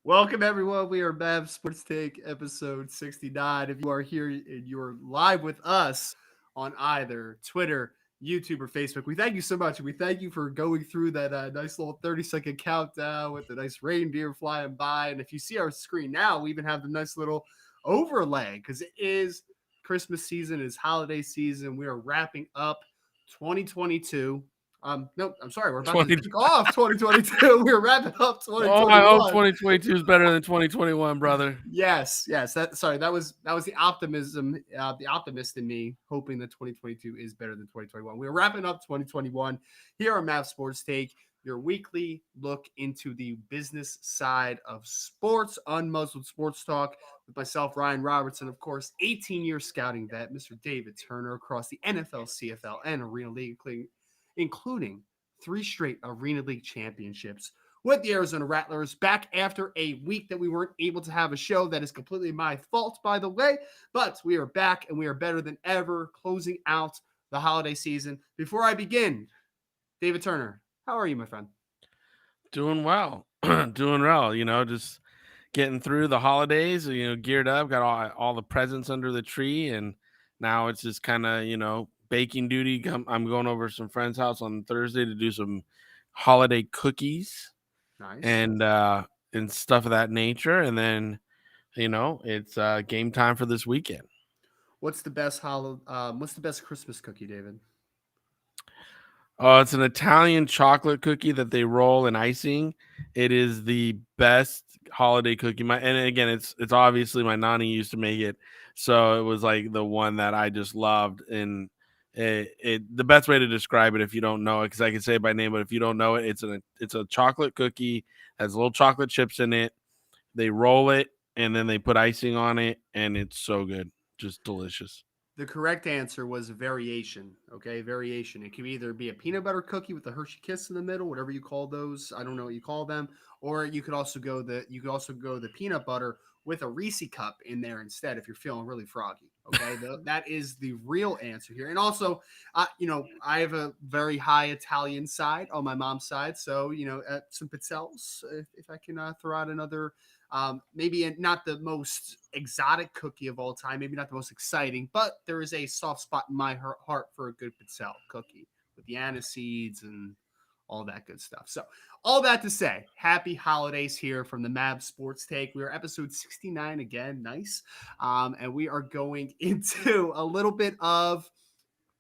Welcome, everyone. We are Bav Sports Take, episode 69. If you are here and you're live with us on either Twitter, YouTube, or Facebook, we thank you so much. We thank you for going through that nice little 30-second countdown with the nice reindeer flying by. And if you see our screen now, we even have the nice little overlay because it is Christmas season, it is holiday season. We are wrapping up 2022. No, I'm sorry. We're about to 20. kick off 2022. We're wrapping up Oh, I hope 2021. 2022 is better than 2021, brother. Yes. That was the optimism, the optimist in me, hoping that 2022 is better than 2021. We're wrapping up 2021 here on Mav Sports Take, your weekly look into the business side of sports, unmuzzled sports talk with myself, Ryan Robertson, of course, 18-year scouting vet, Mr. David Turner across the NFL, CFL, and Arena League, including 3 straight Arena League championships with the Arizona Rattlers, back after a week that we weren't able to have a show. That is completely my fault, by the way, but we are back and we are better than ever, closing out the holiday season. Before I begin, David Turner, how are you, my friend? Doing well. Doing well, just getting through the holidays, geared up, got all the presents under the tree, and now it's just kind of, baking duty. I'm going over to some friend's house on Thursday to do some holiday cookies Nice. and stuff of that nature, and then, it's game time for this weekend. What's the best Christmas cookie, David? Oh, it's an Italian chocolate cookie that they roll in icing. It is the best holiday cookie. And again, it's obviously my nanny used to make it, so it was like the one that I just loved. And the best way to describe it, if you don't know it, because I can say it by name, but if you don't know it, it's a chocolate cookie, has little chocolate chips in it. They roll it and then they put icing on it, and it's so good, just delicious. The correct answer was variation. Okay, variation. It can either be a peanut butter cookie with a Hershey Kiss in the middle, whatever you call those. I don't know what you call them. Or you could also go the peanut butter with a Reese cup in there instead if you're feeling really froggy. Okay, that is the real answer here. And also, I have a very high Italian side on my mom's side, so some pizzelles. If I can throw out another maybe not the most exotic cookie of all time, maybe not the most exciting, but there is a soft spot in my heart for a good pizzelle cookie with the anise seeds and all that good stuff. So, all that to say, happy holidays here from the Mab Sports Take. We are episode 69 again, nice. And we are going into a little bit of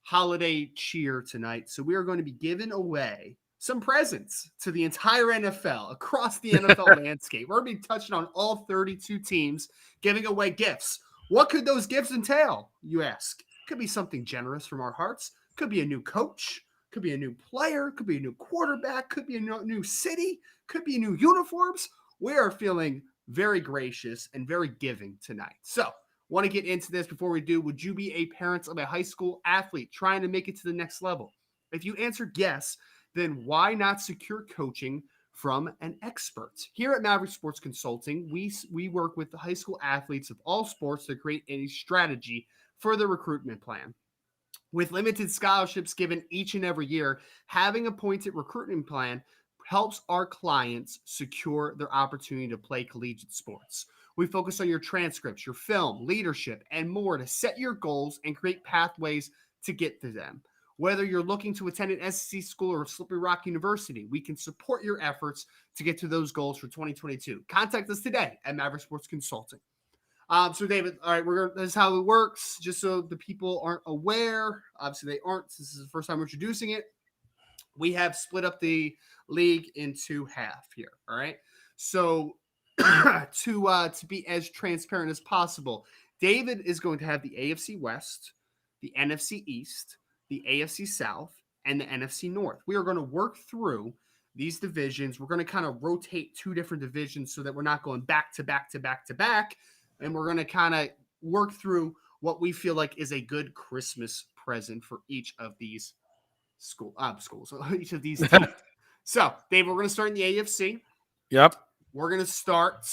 holiday cheer tonight. So, we are going to be giving away some presents to the entire NFL across the NFL landscape. We're going to be touching on all 32 teams, giving away gifts. What could those gifts entail, you ask? Could be something generous from our hearts. Could be a new coach. Could be a new player. Could be a new quarterback. Could be a new city. Could be new uniforms. We are feeling very gracious and very giving tonight. So, want to get into this before we do. Would you be a parent of a high school athlete trying to make it to the next level? If you answered yes, then why not secure coaching from an expert? Here at Maverick Sports Consulting, we work with the high school athletes of all sports to create a strategy for the recruitment plan. With limited scholarships given each and every year, having a pointed recruitment plan helps our clients secure their opportunity to play collegiate sports. We focus on your transcripts, your film, leadership, and more to set your goals and create pathways to get to them. Whether you're looking to attend an SEC school or Slippery Rock University, we can support your efforts to get to those goals for 2022. Contact us today at Maverick Sports Consulting. So David, all right, this is how it works, just so the people aren't aware. Obviously, they aren't. This is the first time we're introducing it. We have split up the league into half here. All right. So to be as transparent as possible, David is going to have the AFC West, the NFC East, the AFC South, and the NFC North. We are going to work through these divisions. We're going to kind of rotate 2 different divisions so that we're not going back to back to back to back. And we're going to kind of work through what we feel like is a good Christmas present for each of these schools, each of these teams. So, Dave, we're going to start in the AFC. Yep. I'm going to start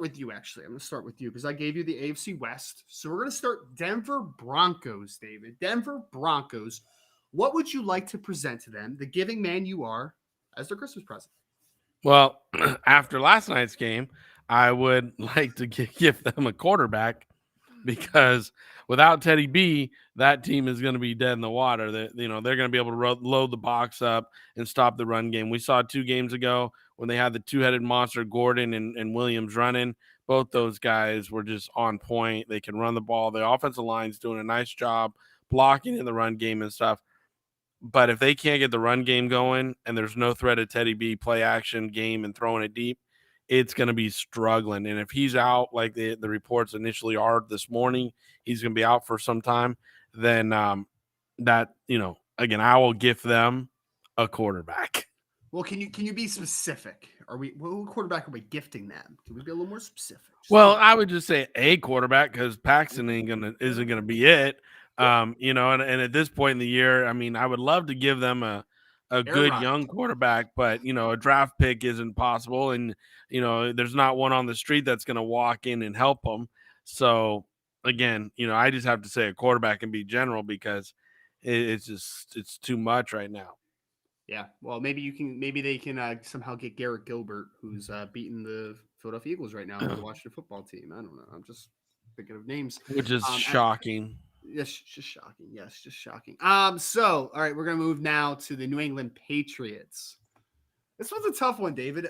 with you, actually. I'm going to start with you because I gave you the AFC West. So we're going to start Denver Broncos, David. Denver Broncos. What would you like to present to them, the giving man you are, as their Christmas present? Well, after last night's game, I would like to give them a quarterback because without Teddy B, that team is going to be dead in the water. They're going to be able to load the box up and stop the run game. We saw 2 games ago when they had the two-headed monster Gordon and Williams running. Both those guys were just on point. They can run the ball. The offensive line's doing a nice job blocking in the run game and stuff. But if they can't get the run game going and there's no threat of Teddy B play action game and throwing it deep, it's going to be struggling. And if he's out, like the reports initially are this morning, he's going to be out for some time, then again, I will gift them a quarterback. Well, can you be specific? What quarterback are we gifting them? Can we be a little more specific? Well, I would just say a quarterback because Paxton isn't gonna be it. And at this point in the year, I mean, I would love to give them a good young quarterback, but a draft pick isn't possible, and there's not one on the street that's gonna walk in and help them. So again, I just have to say a quarterback can be general because it's too much right now. Yeah, well, maybe they can somehow get Garrett Gilbert, who's beating the Philadelphia Eagles right now on the Washington football team. I don't know. I'm just thinking of names, which is shocking. Yes, just shocking. Yes, just shocking. So all right, we're gonna move now to the New England Patriots. This one's a tough one, David.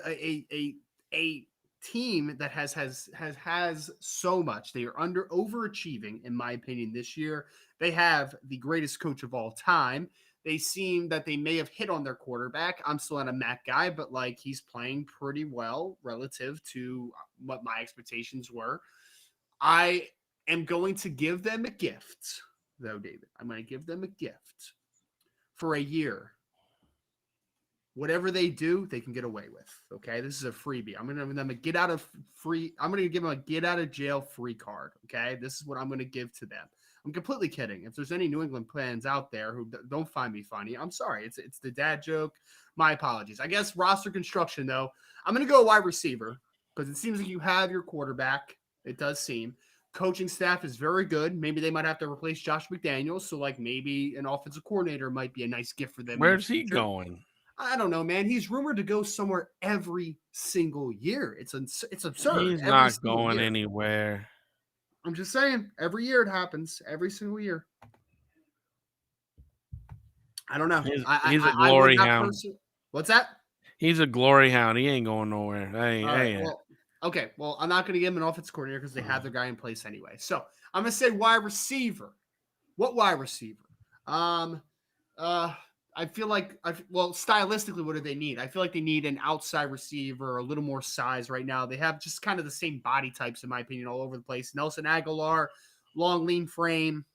A team that has so much. They are overachieving, in my opinion, this year. They have the greatest coach of all time. They seem that they may have hit on their quarterback. I'm still not a Mac guy, but he's playing pretty well relative to what my expectations were. I am going to give them a gift, though, David. I'm going to give them a gift for a year. Whatever they do, they can get away with. Okay, this is a freebie. I'm going to give them a get out of jail free card. Okay, this is what I'm going to give to them. I'm completely kidding. If there's any New England fans out there who don't find me funny, I'm sorry. It's the dad joke. My apologies. I guess roster construction, though, I'm going to go wide receiver because it seems like you have your quarterback. It does seem. Coaching staff is very good. Maybe they might have to replace Josh McDaniels. So, maybe an offensive coordinator might be a nice gift for them. Where's he going? I don't know, man. He's rumored to go somewhere every single year. It's absurd. He's not going anywhere. I'm just saying, every year it happens. Every single year. I don't know. He's a glory hound. What's that? He's a glory hound. He ain't going nowhere. Okay. Well, I'm not going to give him an offensive coordinator because they have their guy in place anyway. So I'm going to say wide receiver. What wide receiver? I feel like, stylistically, what do they need? I feel like they need an outside receiver, a little more size right now. They have just kind of the same body types, in my opinion, all over the place. Nelson Aguilar, long, lean frame.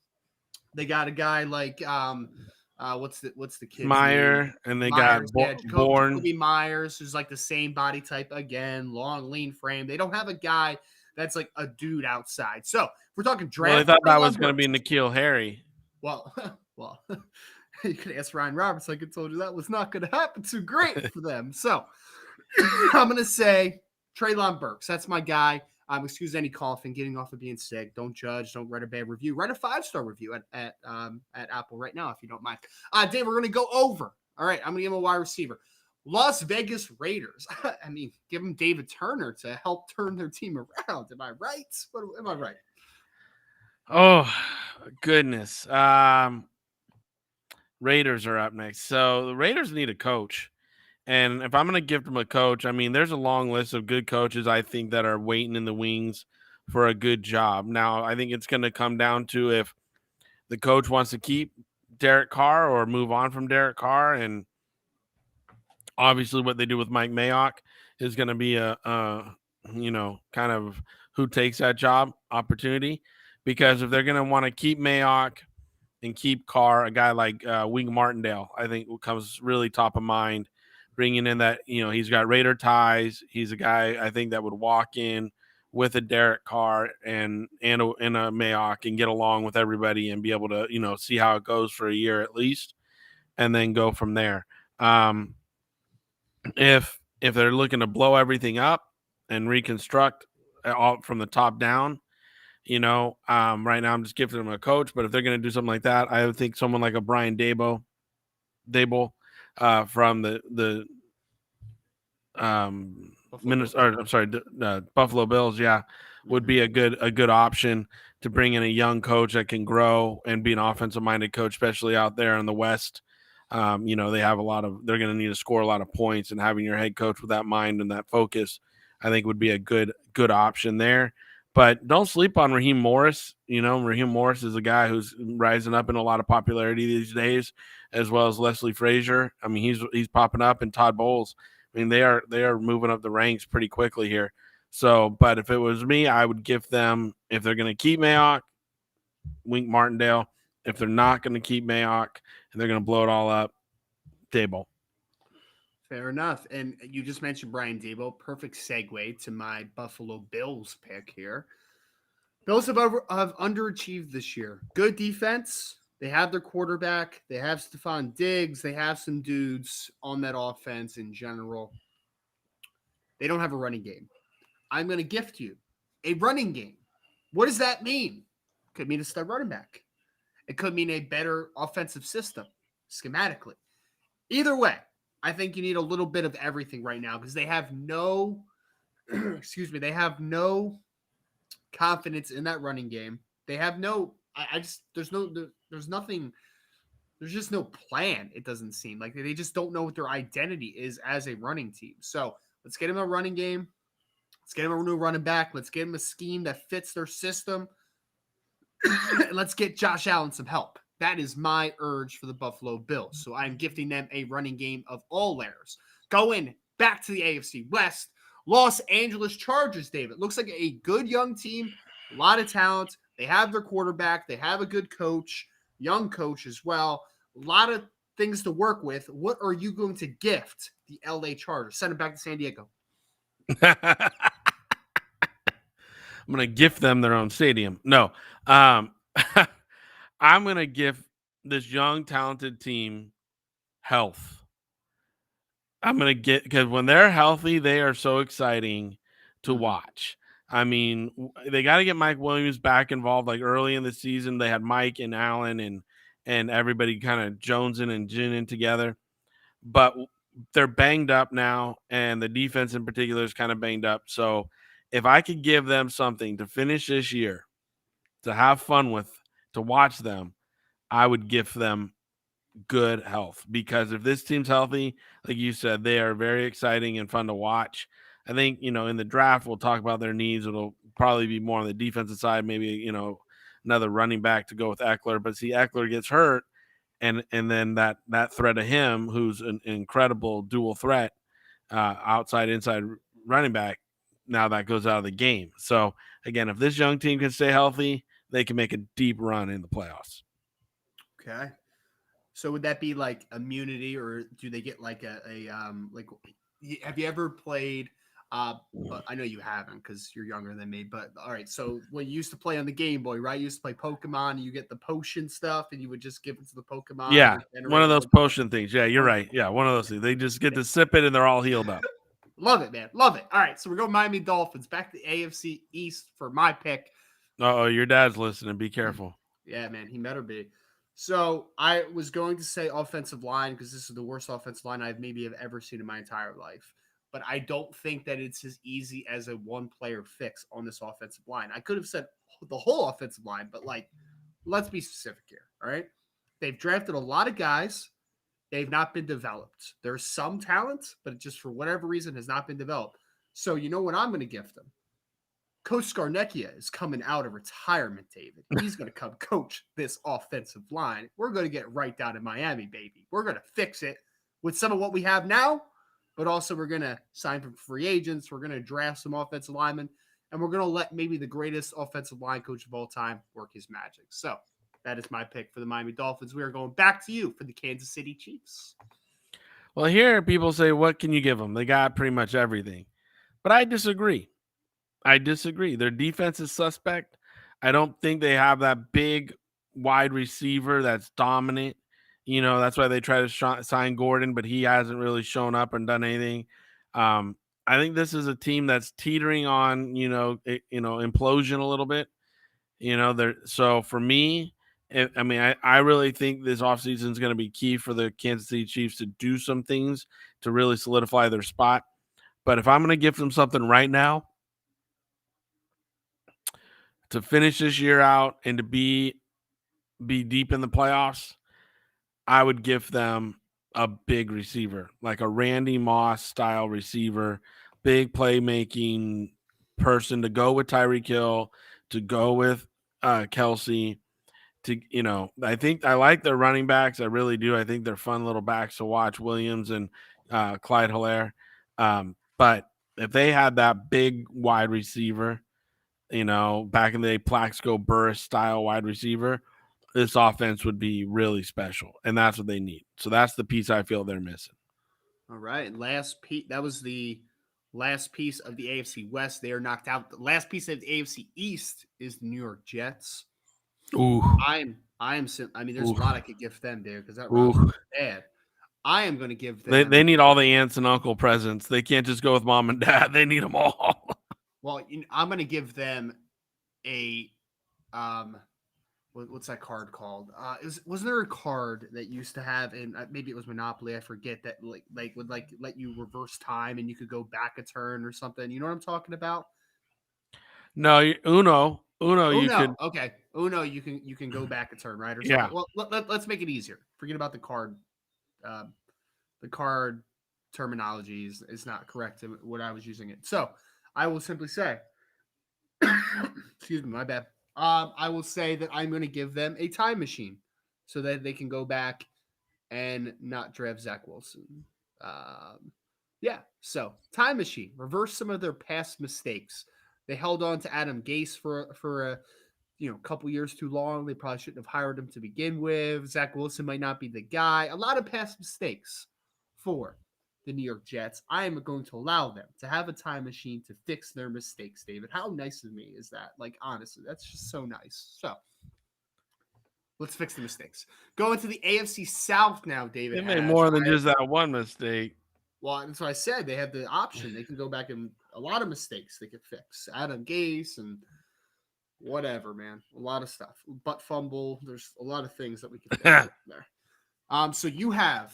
They got a guy like, what's the kid? Meyer, name? And they got Jacoby Myers, who's like the same body type again, long, lean frame. They don't have a guy that's like a dude outside. So if we're talking draft. Well, I thought that was going to be N'Keal Harry. Well. You could ask Ryan Roberts. I could told you that was not going to happen too great for them. So I'm going to say Treylon Burks. That's my guy. Excuse any coughing, getting off of being sick. Don't judge. Don't write a bad review. Write a 5-star review at Apple right now if you don't mind. Dave, we're going to go over. All right, I'm going to give him a wide receiver. Las Vegas Raiders. I mean, give them David Turner to help turn their team around. Am I right? Am I right? Oh, goodness. Raiders are up next. So the Raiders need a coach. And if I'm going to give them a coach, I mean, there's a long list of good coaches, I think, that are waiting in the wings for a good job. Now, I think it's going to come down to if the coach wants to keep Derek Carr or move on from Derek Carr. And obviously what they do with Mike Mayock is going to be a kind of who takes that job opportunity. Because if they're going to want to keep Mayock and keep Carr, a guy like Wink Martindale, I think comes really top of mind, bringing in that, he's got Raider ties. He's a guy I think that would walk in with a Derek Carr and a Mayock and get along with everybody and be able to, see how it goes for a year at least and then go from there. If they're looking to blow everything up and reconstruct all from the top down, right now I'm just gifting them a coach, but if they're going to do something like that, I would think someone like a Brian Dable from the Buffalo Bills. Minnesota, or, I'm sorry, Buffalo Bills, yeah, would be a good option to bring in a young coach that can grow and be an offensive minded coach, especially out there in the West. They have they're going to need to score a lot of points, and having your head coach with that mind and that focus, I think would be a good option there. But don't sleep on Raheem Morris. Raheem Morris is a guy who's rising up in a lot of popularity these days, as well as Leslie Frazier. I mean, he's popping up, and Todd Bowles. I mean, they are moving up the ranks pretty quickly here. So, but if it was me, I would give them, if they're going to keep Mayock, Wink Martindale. If they're not going to keep Mayock and they're going to blow it all up, Dable. Fair enough. And you just mentioned Brian Dable. Perfect segue to my Buffalo Bills pick here. Bills have underachieved this year. Good defense. They have their quarterback. They have Stephon Diggs. They have some dudes on that offense in general. They don't have a running game. I'm going to gift you a running game. What does that mean? Could mean a stud running back. It could mean a better offensive system schematically. Either way, I think you need a little bit of everything right now because they have no, they have no confidence in that running game. They have no, there's nothing, there's just no plan. It doesn't seem like they just don't know what their identity is as a running team. So let's get them a running game. Let's get them a new running back. Let's get them a scheme that fits their system. And let's get Josh Allen some help. That is my urge for the Buffalo Bills. So I'm gifting them a running game of all layers. Going back to the AFC West, Los Angeles Chargers, David. Looks like a good young team, a lot of talent. They have their quarterback. They have a good coach, young coach as well. A lot of things to work with. What are you going to gift the LA Chargers? Send them back to San Diego. I'm going to gift them their own stadium. No. I'm going to gift this young, talented team health. I'm going to because when they're healthy, they are so exciting to watch. I mean, they got to get Mike Williams back involved. Like early in the season, they had Mike and Allen and everybody kind of jonesing and ginning together. But they're banged up now, and the defense in particular is kind of banged up. So if I could give them something to finish this year, to have fun with, to watch them, I would gift them good health, because if this team's healthy, like you said, they are very exciting and fun to watch. I think, in the draft, we'll talk about their needs. It'll probably be more on the defensive side, maybe, another running back to go with Eckler. But see, Eckler gets hurt, and then that threat of him, who's an incredible dual threat, outside, inside running back, now that goes out of the game. So again, if this young team can stay healthy, they can make a deep run in the playoffs. Okay. So would that be like immunity, or do they get like like? Have you ever played? But I know you haven't because you're younger than me. But all right, so when you used to play on the Game Boy, right? You used to play Pokemon, and you get the potion stuff, and you would just give it to the Pokemon. Yeah, one of those potion things. Yeah, you're right. Yeah, one of those things. They just get to sip it, and they're all healed up. Love it, man. Love it. All right, so we're going Miami Dolphins. Back to the AFC East for my pick. Oh, your dad's listening. Be careful. Yeah, man, he better be. So I was going to say offensive line because this is the worst offensive line I've ever seen in my entire life. But I don't think that it's as easy as a one-player fix on this offensive line. I could have said the whole offensive line, but let's be specific here. All right, they've drafted a lot of guys. They've not been developed. There's some talent, but it just for whatever reason has not been developed. So you know what I'm going to gift them? Coach Scarnecchia is coming out of retirement, David. He's going to come coach this offensive line. We're going to get right down in Miami, baby. We're going to fix it with some of what we have now, but also we're going to sign from free agents. We're going to draft some offensive linemen, and we're going to let maybe the greatest offensive line coach of all time work his magic. So that is my pick for the Miami Dolphins. We are going back to you for the Kansas City Chiefs. Well, here people say, what can you give them? They got pretty much everything. But I disagree. Their defense is suspect. I don't think they have that big wide receiver that's dominant. That's why they try to sign Gordon, but he hasn't really shown up and done anything. I think this is a team that's teetering on, implosion a little bit. So for me, I really think this offseason is going to be key for the Kansas City Chiefs to do some things to really solidify their spot. But if I'm going to give them something right now to finish this year out and to be deep in the playoffs, I would give them a big receiver, like a Randy Moss style receiver, big playmaking person to go with Tyreek Hill, to go with Kelsey. I think I like their running backs. I really do. I think they're fun little backs to watch, Williams and Clyde Hilaire. But if they had that big wide receiver, back in the day, Plaxico Burris style wide receiver, this offense would be really special, and that's what they need. So that's the piece I feel they're missing. All right, last piece. That was the last piece of the AFC West. They are knocked out. The last piece of the AFC East is the New York Jets. Ooh, I mean, there's ooh, a lot I could give them, dude, because that roster ooh. is bad. I am going to give They them. need all the aunts and uncle presents. They can't just go with mom and dad. They need them all. Well, I'm going to give them a what's that card called? Wasn't there a card that used to have, and maybe it was Monopoly? I forget that would let you reverse time and you could go back a turn or something. You know what I'm talking about? No, Uno. Oh You could, no, okay. Oh no, you can go back a turn, right, or yeah. something. Well, let's make it easier. Forget about the card. Um, the card terminology is not correct in what I was using it. So I will simply say, excuse me, my bad. I will say that I'm going to give them a time machine so that they can go back and not draft Zach Wilson. Yeah, so time machine, reverse some of their past mistakes. They held on to Adam Gase for a couple years too long. They probably shouldn't have hired him to begin with. Zach Wilson might not be the guy. A lot of past mistakes for the New York Jets. I am going to allow them to have a time machine to fix their mistakes, David. How nice of me is that? Like, honestly, that's just so nice. So let's fix the mistakes. Going to the AFC South now, David They made has. more than just that one mistake. Well, that's what I said. They have the option. They can go back and a lot of mistakes they could fix. Adam Gase and whatever, man. A lot of stuff. Butt fumble. There's a lot of things that we could fix there. So you have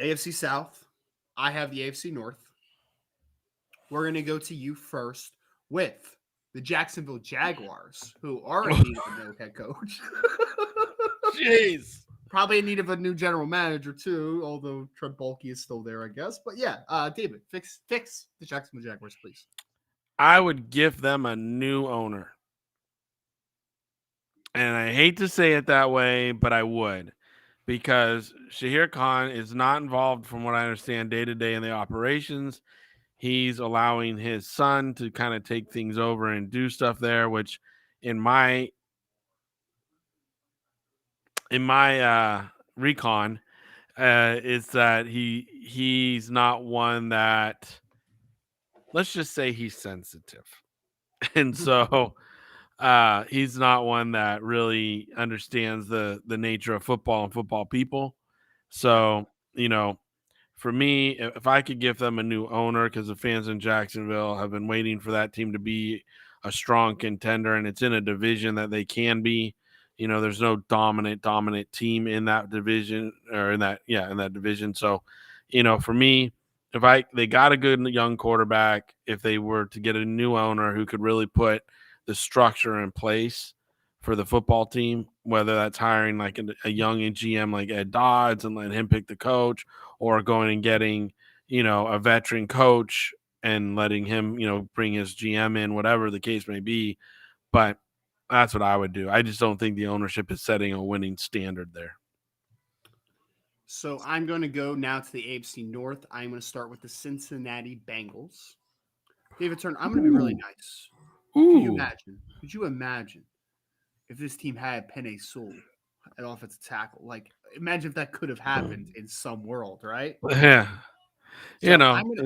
AFC South. I have the AFC North. We're going to go to you first with the Jacksonville Jaguars, who are in need of a new head coach. Jeez. Probably in need of a new general manager, too, although Trent Baalke is still there, I guess. But yeah, David, fix the Jacksonville Jaguars, please. I would give them a new owner. And I hate to say it that way, but I would. Because Shahir Khan is not involved, from what I understand, day to day in the operations. He's allowing his son to kind of take things over and do stuff there, which in my recon is that he's not one that, let's just say, he's sensitive. And so he's not one that really understands the nature of football and football people. So, for me, if I could give them a new owner, because the fans in Jacksonville have been waiting for that team to be a strong contender, and it's in a division that they can be. There's no dominant team in that division, or in that division. So, for me, if they got a good young quarterback, if they were to get a new owner who could really put the structure in place for the football team, whether that's hiring like a young GM like Ed Dodds and let him pick the coach, or going and getting, a veteran coach and letting him, bring his GM in, whatever the case may be. But that's what I would do. I just don't think the ownership is setting a winning standard there. So I'm going to go now to the AFC North. I'm going to start with the Cincinnati Bengals. David Turner, I'm going to be really nice. Could you imagine if this team had Penei Sewell at offensive tackle? Like, imagine if that could have happened in some world, right? Yeah. So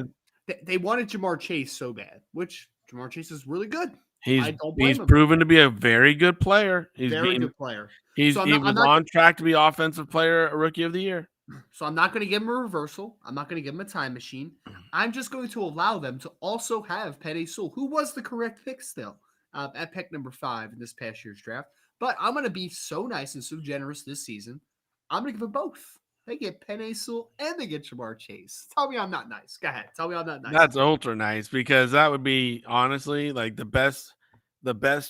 they wanted Jamar Chase so bad, which Jamar Chase is really good. I don't blame He's him. proven to be a very good player. Good player. He was on track to be offensive player, rookie of the year. So I'm not going to give him a reversal. I'm not going to give him a time machine. I'm just going to allow them to also have Penei Sewell, who was the correct pick still at pick number 5 in this past year's draft. But I'm going to be so nice and so generous this season. I'm going to give them both. They get Penei Sewell and they get Jamar Chase. Tell me I'm not nice. Go ahead. Tell me I'm not nice. That's ultra nice because that would be honestly like the best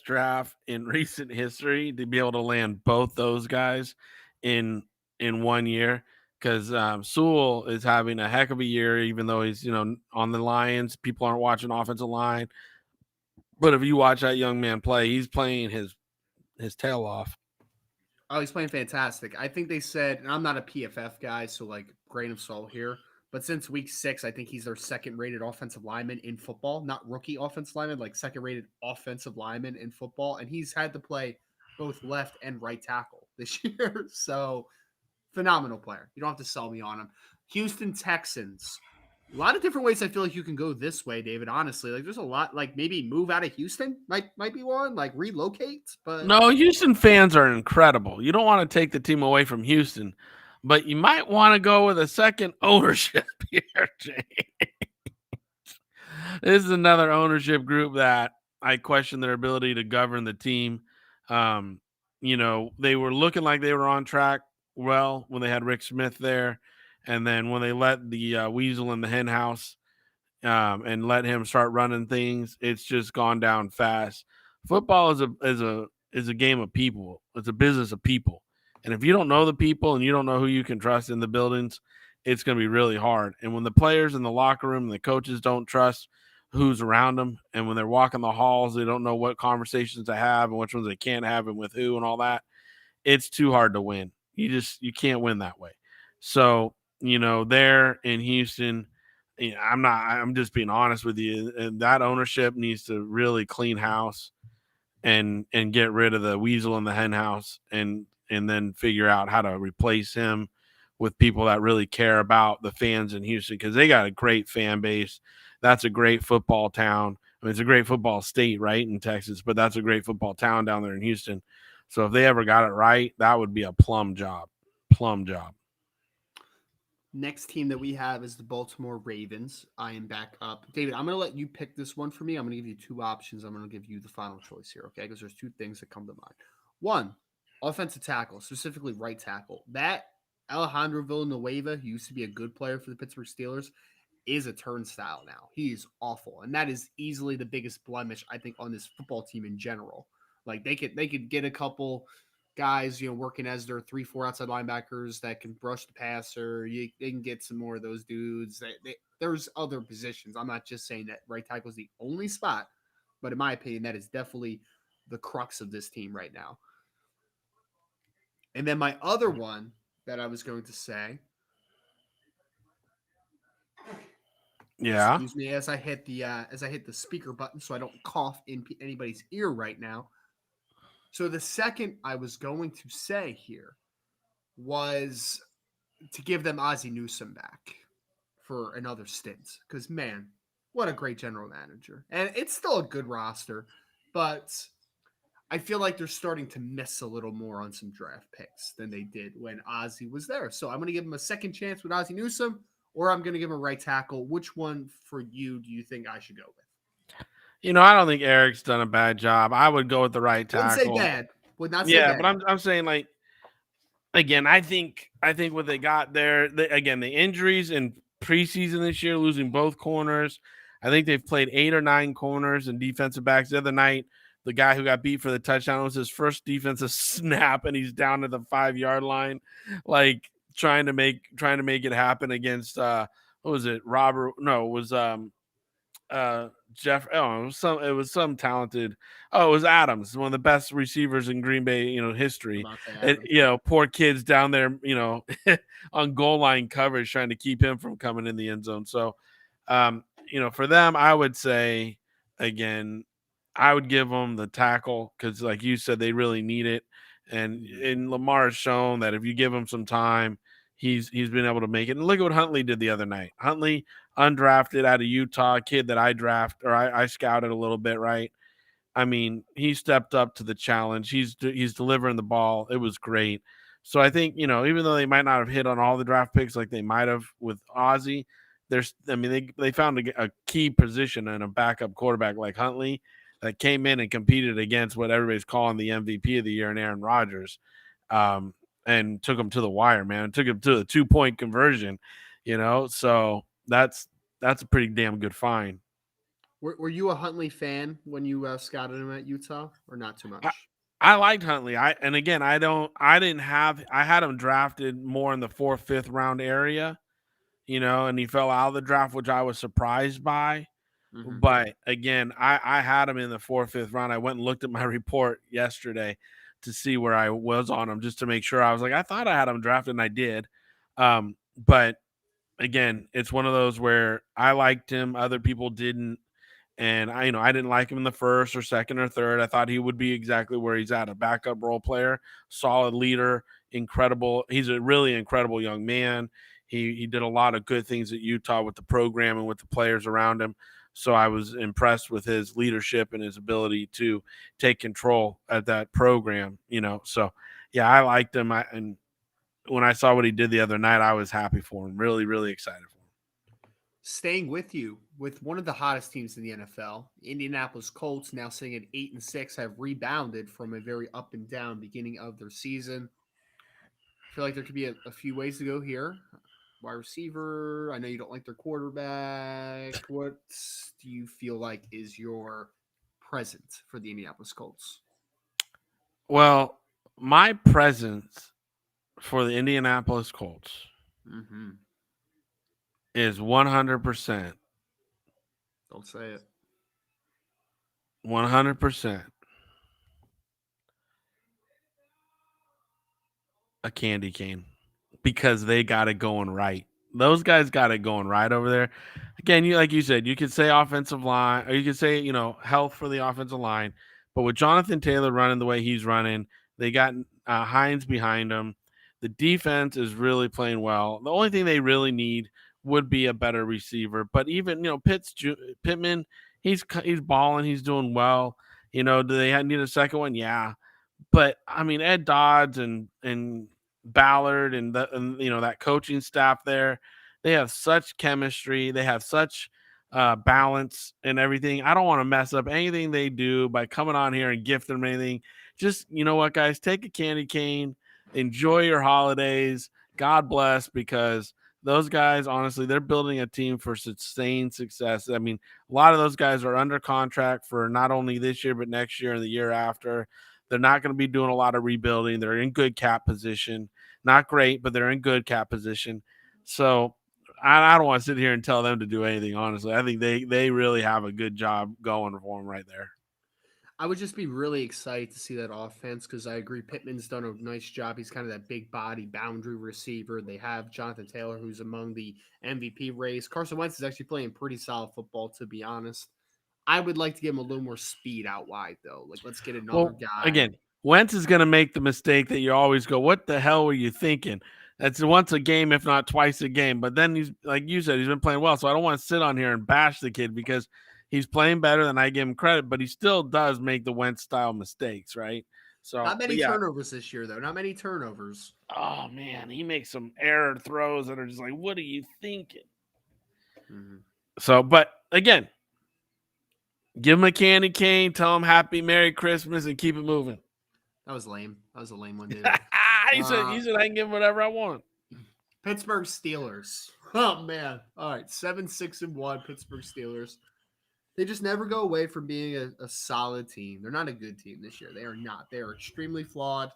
draft in recent history to be able to land both those guys in in 1 year. Because Sewell is having a heck of a year, even though he's on the Lions. People aren't watching offensive line, but if you watch that young man play, he's playing his tail off. Oh, he's playing fantastic. I think they said, and I'm not a PFF guy, so like grain of salt here. But since week 6, I think he's their second rated offensive lineman in football, not rookie offensive lineman, like second rated offensive lineman in football. And he's had to play both left and right tackle this year. So phenomenal player. You don't have to sell me on him. Houston Texans. A lot of different ways I feel like you can go this way, David. Honestly, like there's a lot. Like maybe move out of Houston might be one. Like relocate, but No, Houston fans are incredible. You don't want to take the team away from Houston, but you might want to go with a second ownership here, Jay. This is another ownership group that I question their ability to govern the team. Um, they were looking like they were on track well when they had Rick Smith there, and then when they let the weasel in the hen house and let him start running things, it's just gone down fast. Football is a game of people. It's a business of people, and if you don't know the people and you don't know who you can trust in the buildings, it's going to be really hard. And when the players in the locker room and the coaches don't trust who's around them, and when they're walking the halls, they don't know what conversations to have and which ones they can't have and with who and all that. It's too hard to win. You can't win that way. So there in Houston, I'm just being honest with you. And that ownership needs to really clean house and get rid of the weasel in the hen house and then figure out how to replace him with people that really care about the fans in Houston, because they got a great fan base. That's a great football town. I mean, it's a great football state, right, in Texas, but that's a great football town down there in Houston. So if they ever got it right, that would be a plum job. Plum job. next team that we have is the Baltimore Ravens. I am back up. David, I'm going to let you pick this one for me. I'm going to give you two options. I'm going to give you the final choice here, okay? Because there's two things that come to mind. One, offensive tackle, specifically right tackle. That Alejandro Villanueva, who used to be a good player for the Pittsburgh Steelers, is a turnstile now. He's awful. And that is easily the biggest blemish, I think, on this football team in general. Like they could get a couple guys, working as their 3-4 outside linebackers that can brush the passer. They can get some more of those dudes. There's other positions. I'm not just saying that right tackle is the only spot, but in my opinion, that is definitely the crux of this team right now. And then my other one that I was going to say, Yeah. excuse me, as I hit the speaker button so I don't cough in anybody's ear right now. So the second I was going to say here was to give them Ozzie Newsome back for another stint. Because, man, what a great general manager. And it's still a good roster, but I feel like they're starting to miss a little more on some draft picks than they did when Ozzie was there. So I'm going to give him a second chance with Ozzie Newsome, or I'm going to give him a right tackle. Which one for you do you think I should go with? I don't think Eric's done a bad job. I would go with the right Wouldn't say tackle. bad. Would not say Yeah, bad. but I'm saying, like, again, I think what they got there, again, the injuries in preseason this year, losing both corners. I think they've played 8 or 9 corners and defensive backs. The other night, the guy who got beat for the touchdown was his first defensive snap, and he's down to the 5-yard line, like trying to make it happen against what was it? Robert? No, it was Jeff. Oh, it was some talented. Oh, it was Adams, one of the best receivers in Green Bay, history. Poor kids down there, on goal line coverage, trying to keep him from coming in the end zone. So, for them, I would say again, I would give them the tackle because, like you said, they really need it. And Lamar has shown that if you give him some time, he's been able to make it. And look at what Huntley did the other night. Huntley, undrafted out of Utah, kid that I scouted a little bit, right? I mean, he stepped up to the challenge. He's delivering the ball. It was great. So I think, even though they might not have hit on all the draft picks like they might have with Ozzie, they found a key position in a backup quarterback like Huntley that came in and competed against what everybody's calling the MVP of the year in Aaron Rodgers. and took them to the wire, man. Took them to the 2-point conversion, So that's a pretty damn good find. Were you a Huntley fan when you scouted him at Utah, or not too I, much? I liked Huntley. And again, I had him drafted more in the 4th, 5th round area, and he fell out of the draft, which I was surprised by. Mm-hmm. But again, I had him in the 4th, 5th round. I went and looked at my report yesterday to see where I was on him, just to make sure. I was like, I thought I had him drafted, and I did. But again, it's one of those where I liked him, other people didn't. And I didn't like him in the 1st or 2nd or 3rd. I thought he would be exactly where he's at, a backup role player, solid leader, incredible. He's a really incredible young man. He did a lot of good things at Utah with the program and with the players around him. So I was impressed with his leadership and his ability to take control at that program. So yeah, I liked him. And when I saw what he did the other night, I was happy for him. Really, really excited for him. Staying with you with one of the hottest teams in the NFL, Indianapolis Colts, now sitting at 8-6, have rebounded from a very up and down beginning of their season. I feel like there could be a few ways to go here. Wide receiver. I know you don't like their quarterback. What do you feel like is your present for the Indianapolis Colts? Well, my presence for the Indianapolis Colts Mm-hmm. is 100%, Don't say it. 100% a candy cane, because they got it going right. Those guys got it going right over there. Again, like you said, you could say offensive line, or you could say, health for the offensive line. But with Jonathan Taylor running the way he's running, they got Hines behind him. The defense is really playing well. The only thing they really need would be a better receiver. But even Pittman, he's balling, he's doing well. Do they need a second one? Yeah, but I mean, Ed Dodds and Ballard and that coaching staff there, they have such chemistry. They have such balance and everything. I don't want to mess up anything they do by coming on here and gift them anything. Just, you know what, guys, take a candy cane, enjoy your holidays. God bless, because those guys, honestly, they're building a team for sustained success. I mean, a lot of those guys are under contract for not only this year, but next year and the year after. They're not going to be doing a lot of rebuilding. They're in good cap position. Not great, but they're in good cap position. So I don't want to sit here and tell them to do anything, honestly. I think they really have a good job going for them right there. I would just be really excited to see that offense because I agree Pittman's done a nice job. He's kind of that big body boundary receiver. They have Jonathan Taylor, who's among the MVP race. Carson Wentz is actually playing pretty solid football, to be honest. I would like to give him a little more speed out wide, though. Like, let's get another Well, guy. again, Wentz is going to make the mistake that you always go, what the hell were you thinking? That's once a game, if not twice a game. But then he's, like you said, he's been playing well. So I don't want to sit on here and bash the kid because he's playing better than I give him credit, but he still does make the Wentz style mistakes, right? So, Not but many yeah. turnovers this year, though. Not many turnovers. Oh man, he makes some error throws that are just like, what are you thinking? Mm-hmm. So, but again, give him a candy cane, tell him happy Merry Christmas, and keep it moving. That was lame. That was a lame one, dude. he said I can give him whatever I want. Pittsburgh Steelers. Oh man. All right. 7-6-1 Pittsburgh Steelers. They just never go away from being a solid team. They're not a good team this year. They are not. They are extremely flawed.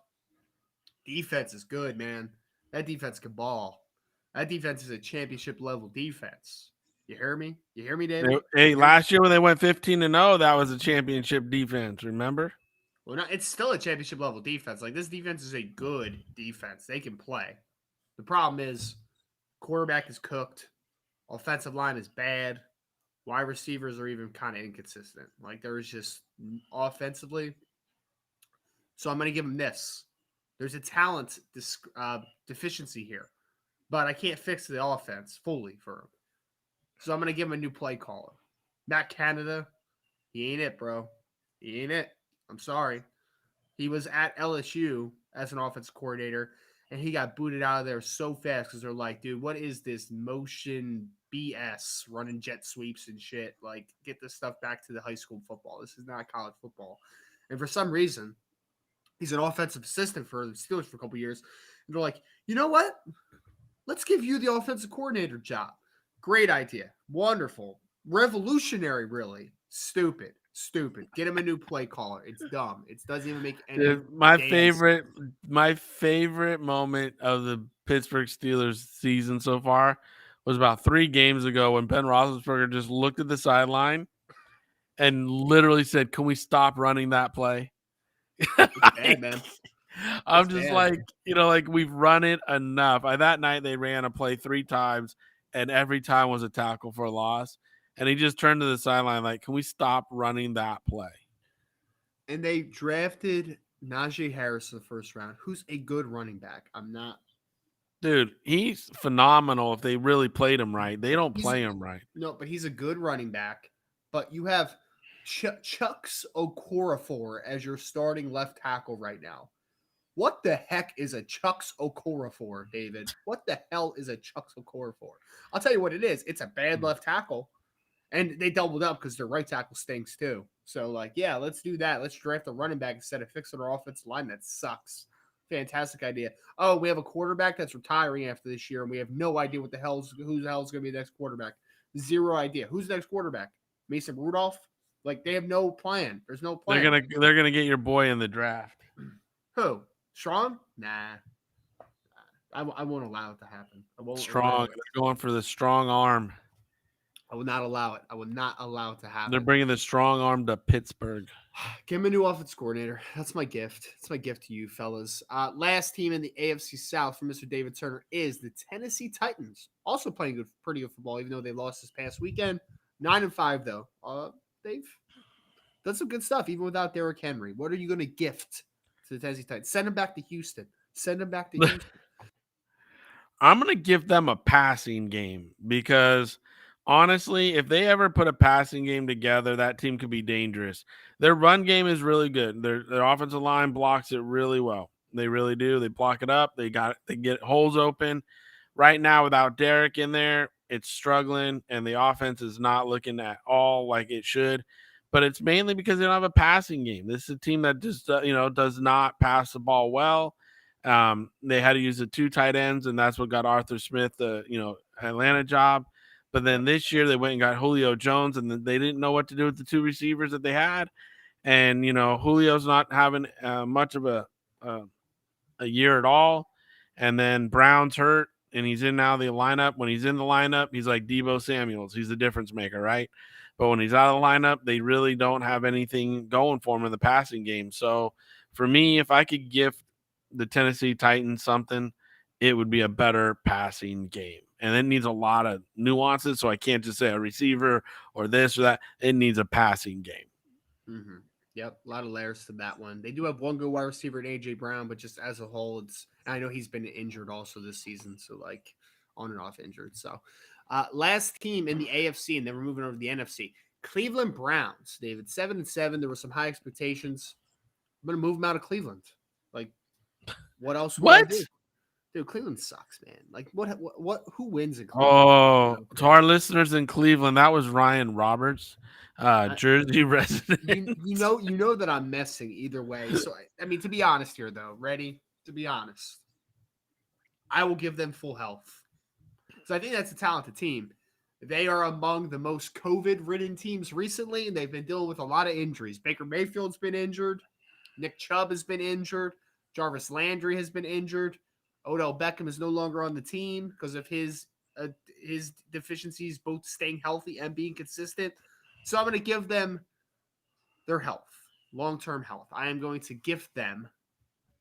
Defense is good, man. That defense can ball. That defense is a championship level defense. You hear me? You hear me, David? Hey, last year when they went 15-0, that was a championship defense. Remember? Well, no, it's still a championship level defense. Like, this defense is a good defense. They can play. The problem is quarterback is cooked. Offensive line is bad. Wide receivers are even kind of inconsistent. Like, there is just offensively. So I'm going to give them this. There's a talent deficiency here, but I can't fix the offense fully for him. So I'm going to give him a new play caller. Matt Canada, he ain't it, bro. He ain't it. I'm sorry. He was at LSU as an offensive coordinator, and he got booted out of there so fast because they're like, dude, what is this motion BS running jet sweeps and shit? Like, get this stuff back to the high school football. This is not college football. And for some reason, he's an offensive assistant for the Steelers for a couple years, And they're like, you know what? Let's give you the offensive coordinator job. Great idea. Wonderful. Revolutionary, really. Stupid. Stupid. Get him a new play caller. It's dumb. It doesn't even make any Dude, damn sense. my favorite moment of the Pittsburgh Steelers season so far was about 3 games ago when Ben Roethlisberger just looked at the sideline and literally said, "Can we stop running that play?" It's bad, man. I'm It's just bad. like, like we've run it enough. That night they ran a play 3 times, and every time was a tackle for a loss. And he just turned to the sideline like, "Can we stop running that play?" And they drafted Najee Harris in the first round, who's a good running back. I'm not. Dude, he's phenomenal if they really played him right. They don't He's play him right. no, but he's a good running back. But you have Chucks Okorafor as your starting left tackle right now. What the heck is a Chucks Okorafor, David? What the hell is a Chucks Okorafor? I'll tell you what it is. It's a bad left tackle. And they doubled up because their right tackle stinks too. So, like, yeah, let's do that. Let's draft a running back instead of fixing our offensive line. That sucks. Fantastic idea. Oh, we have a quarterback that's retiring after this year, and we have no idea who the hell's going to be the next quarterback. Zero idea. Who's the next quarterback? Mason Rudolph? Like, they have no plan. There's no plan. They're gonna get your boy in the draft. Who? Strong? Nah. I won't allow it to happen. I won't Strong. They're going for the strong arm. I will not allow it. I will not allow it to happen. They're bringing the strong arm to Pittsburgh. Give him a new offense coordinator. That's my gift. That's my gift to you, fellas. Last team in the AFC South for Mr. David Turner is the Tennessee Titans. Also playing pretty good football, even though they lost this past weekend. 9-5 though. They've done some good stuff, even without Derrick Henry. What are you going to gift to the Tennessee Titans? Send them back to Houston. Send them back to Houston. I'm going to give them a passing game because honestly, if they ever put a passing game together, that team could be dangerous. Their run game is really good. Their offensive line blocks it really well. They really do. They block it up. They get holes open. Right now, without Derek in there, it's struggling, and the offense is not looking at all like it should. But it's mainly because they don't have a passing game. This is a team that just does not pass the ball well. They had to use the 2 tight ends, and that's what got Arthur Smith the Atlanta job. But then this year they went and got Julio Jones, and they didn't know what to do with the 2 receivers that they had. And Julio's not having much of a year at all. And then Brown's hurt, and he's in now the lineup. When he's in the lineup, he's like Deebo Samuels. He's the difference maker, right? But when he's out of the lineup, they really don't have anything going for him in the passing game. So for me, if I could gift the Tennessee Titans something, it would be a better passing game. And it needs a lot of nuances. So I can't just say a receiver or this or that. It needs a passing game. Mm-hmm. Yep, a lot of layers to that one. They do have one good wide receiver in AJ Brown, but just as a whole, I know he's been injured also this season, so like on and off injured. So, last team in the AFC, and then we're moving over to the NFC. Cleveland Browns, David, 7-7. There were some high expectations. I'm gonna move them out of Cleveland. Like, what else would I do? Dude, Cleveland sucks, man. Like, what? Who wins in Cleveland? Oh, to our listeners in Cleveland, that was Ryan Roberts, Jersey resident. You know that I'm messing either way. So, I mean, to be honest here, though, ready? To be honest, I will give them full health. So I think that's a talented team. They are among the most COVID-ridden teams recently, and they've been dealing with a lot of injuries. Baker Mayfield's been injured. Nick Chubb has been injured. Jarvis Landry has been injured. Odell Beckham is no longer on the team because of his deficiencies, both staying healthy and being consistent. So I'm going to give them their health, long-term health. I am going to gift them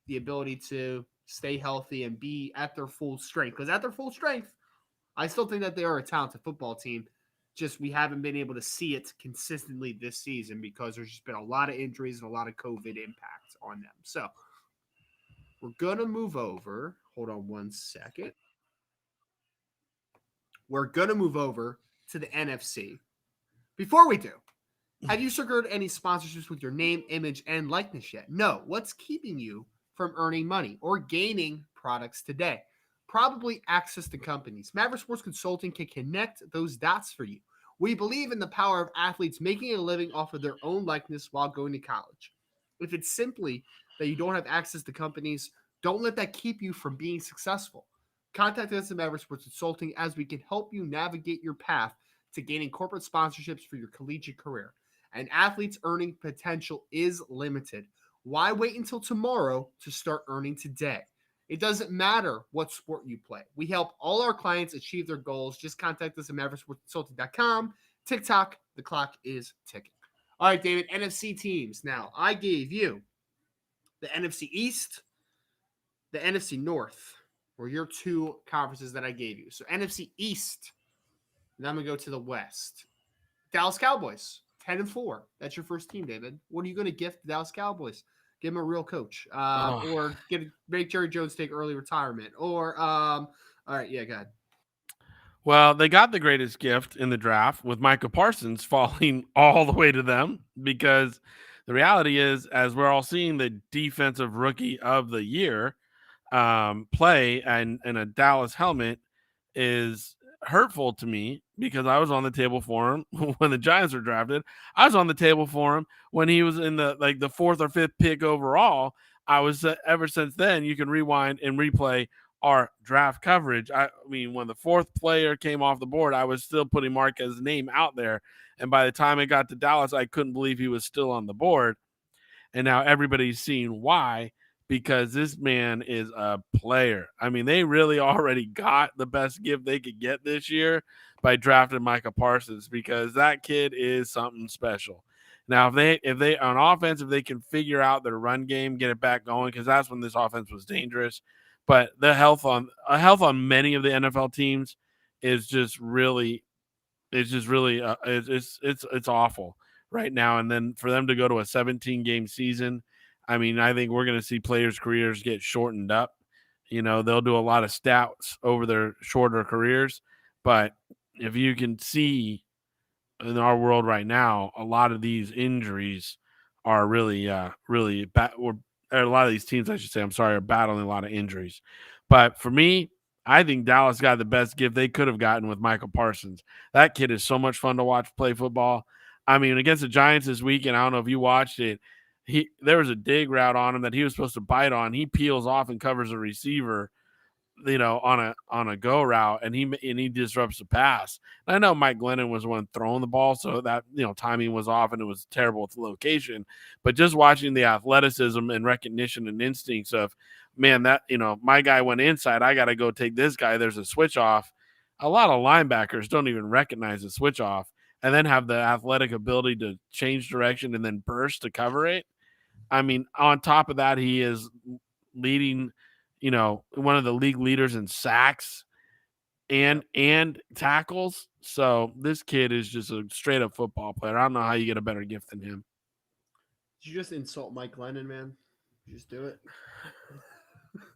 the ability to stay healthy and be at their full strength. Because at their full strength, I still think that they are a talented football team. Just we haven't been able to see it consistently this season because there's just been a lot of injuries and a lot of COVID impacts on them. So we're going to move over. Hold on one second. We're going to move over to the NFC. Before we do, have you secured any sponsorships with your name, image, and likeness yet? No. What's keeping you from earning money or gaining products today? Probably access to companies. Maverick Sports Consulting can connect those dots for you. We believe in the power of athletes making a living off of their own likeness while going to college. If it's simply that you don't have access to companies, Don't let that keep you from being successful. Contact us at Maverick Sports Consulting as we can help you navigate your path to gaining corporate sponsorships for your collegiate career. An athlete's earning potential is limited. Why wait until tomorrow to start earning today? It doesn't matter what sport you play. We help all our clients achieve their goals. Just contact us at mavericksportsconsulting.com. TikTok, the clock is ticking. All right, David, NFC teams. Now, I gave you the NFC East, the NFC North were your two conferences that I gave you. So NFC East. Now I'm gonna go to the West. Dallas Cowboys, 10-4. That's your first team, David. What are you gonna gift the Dallas Cowboys? Give him a real coach, or make Jerry Jones take early retirement, or all right, yeah, go ahead. Well, they got the greatest gift in the draft with Micah Parsons falling all the way to them, because the reality is, as we're all seeing the defensive rookie of the year play and in a Dallas helmet is hurtful to me, because I was on the table for him when the Giants were drafted. I was on the table for him when he was in the fourth or fifth pick overall. I was ever since then. You can rewind and replay our draft coverage. I mean, when the fourth player came off the board, I was still putting Marquez's name out there. And by the time it got to Dallas, I couldn't believe he was still on the board. And now everybody's seeing why, because this man is a player. I mean, they really already got the best gift they could get this year by drafting Micah Parsons, because that kid is something special. Now, if they on offense, if they can figure out their run game, get it back going, because that's when this offense was dangerous. But the health on many of the NFL teams is just really it's awful right now. And then for them to go to a 17-game season, I mean, I think we're going to see players' careers get shortened up. You know, they'll do a lot of stats over their shorter careers. But if you can see in our world right now, a lot of these injuries are really bad. A lot of these teams, I should say, I'm sorry, are battling a lot of injuries. But for me, I think Dallas got the best gift they could have gotten with Michael Parsons. That kid is so much fun to watch play football. I mean, against the Giants this weekend, I don't know if you watched it. There was a dig route on him that he was supposed to bite on. He peels off and covers a receiver, you know, on a go route, and he disrupts the pass. And I know Mike Glennon was the one throwing the ball, so that, you know, timing was off and it was terrible with the location. But just watching the athleticism and recognition and instincts of, man, that, you know, my guy went inside, I got to go take this guy. There's a switch off. A lot of linebackers don't even recognize the switch off, and then have the athletic ability to change direction and then burst to cover it. I mean, on top of that, he is leading, you know, one of the league leaders in sacks and tackles. So this kid is just a straight up football player. I don't know how you get a better gift than him. Did you just insult Mike Glennon, man? You just do it.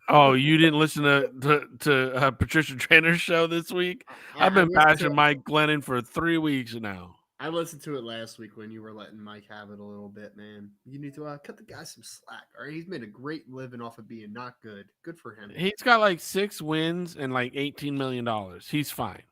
Oh, you didn't listen to Patricia Trainer's show this week? I've been bashing Mike Glennon for 3 weeks now. I listened to it last week when you were letting Mike have it a little bit, man. You need to cut the guy some slack. All right, he's made a great living off of being not good. Good for him. He's got like 6 wins and like $18 million. He's fine.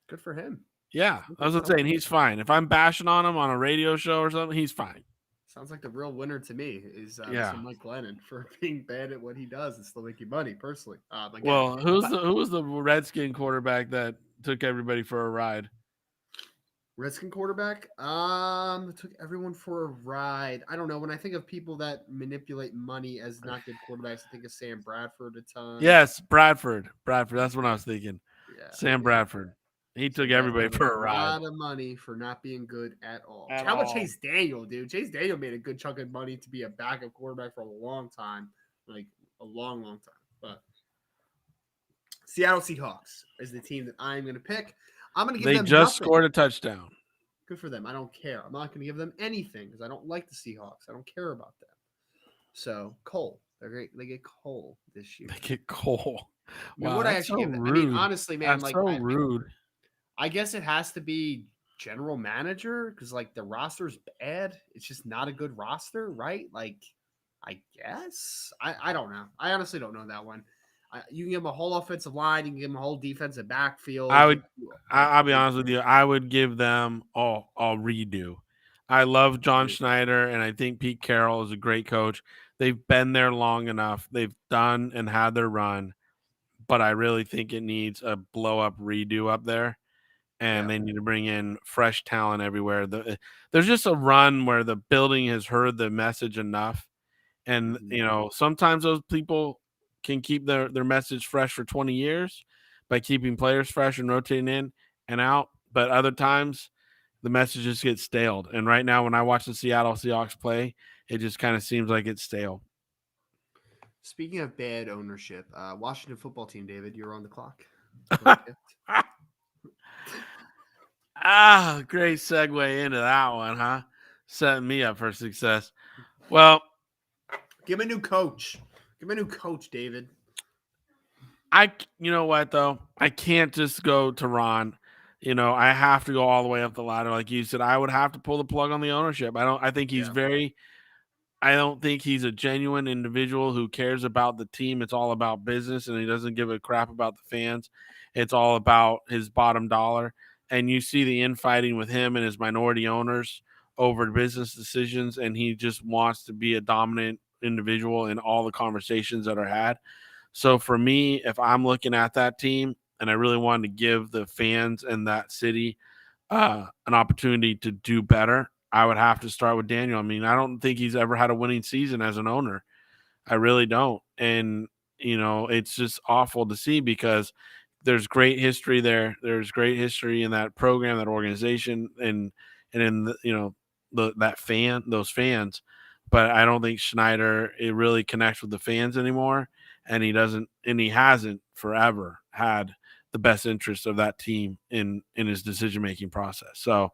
Good for him. Yeah, I was saying he's fine. If I'm bashing on him on a radio show or something, he's fine. Sounds like the real winner to me is Mike Glennon for being bad at what he does and still making money. Personally, again, well, who was the Redskin quarterback that took everybody for a ride? Redskin quarterback took everyone for a ride. I don't know. When I think of people that manipulate money as not good quarterbacks, I think of Sam Bradford a ton. Yes, Bradford. That's what I was thinking. Yeah, Sam Bradford. He took everybody for a ride. A lot of money for not being good at all. How about Chase Daniel, dude? Chase Daniel made a good chunk of money to be a backup quarterback for a long time, like a long time. But Seattle Seahawks is the team that I'm going to pick. I'm going to give them. They just scored a touchdown. Good for them. I don't care. I'm not going to give them anything because I don't like the Seahawks. I don't care about them. So Cole, they're great. They get Cole this year. They get Cole. I mean, wow, what I actually give them? I mean, honestly, man, that's so rude. I guess it has to be general manager because like the roster's bad. It's just not a good roster, right? Like, I guess I don't know. I honestly don't know that one. You can give them a whole offensive line. You can give them a whole defensive backfield. I'll be honest with you. I would give them a redo. I love John Agreed. Schneider, and I think Pete Carroll is a great coach. They've been there long enough. They've done and had their run, but I really think it needs a blow up redo up there, and Yeah. they need to bring in fresh talent everywhere. There's just a run where the building has heard the message enough, and Mhm. sometimes those people can keep their message fresh for 20 years by keeping players fresh and rotating in and out, but other times the message just gets staled. And right now, when I watch the Seattle Seahawks play, it just kind of seems like it's stale. Speaking of bad ownership, Washington football team, David, you're on the clock. For a gift. Great segue into that one, huh? Setting me up for success. Well, Give him a new coach. Give him a new coach, David. you know what though? I can't just go to Ron. I have to go all the way up the ladder, like you said. I would have to pull the plug on the ownership. I think he's Yeah. very. I don't think he's a genuine individual who cares about the team. It's all about business, and he doesn't give a crap about the fans. It's all about his bottom dollar. And you see the infighting with him and his minority owners over business decisions, and he just wants to be a dominant individual in all the conversations that are had. So for me, if I'm looking at that team and I really wanted to give the fans and that city an opportunity to do better, I would have to start with Daniel. I mean, I don't think he's ever had a winning season as an owner. I really don't. And, it's just awful to see because there's great history there. There's great history in that program, that organization, and in those fans. But I don't think Schneider it really connects with the fans anymore, and he hasn't forever had the best interest of that team in his decision making process. So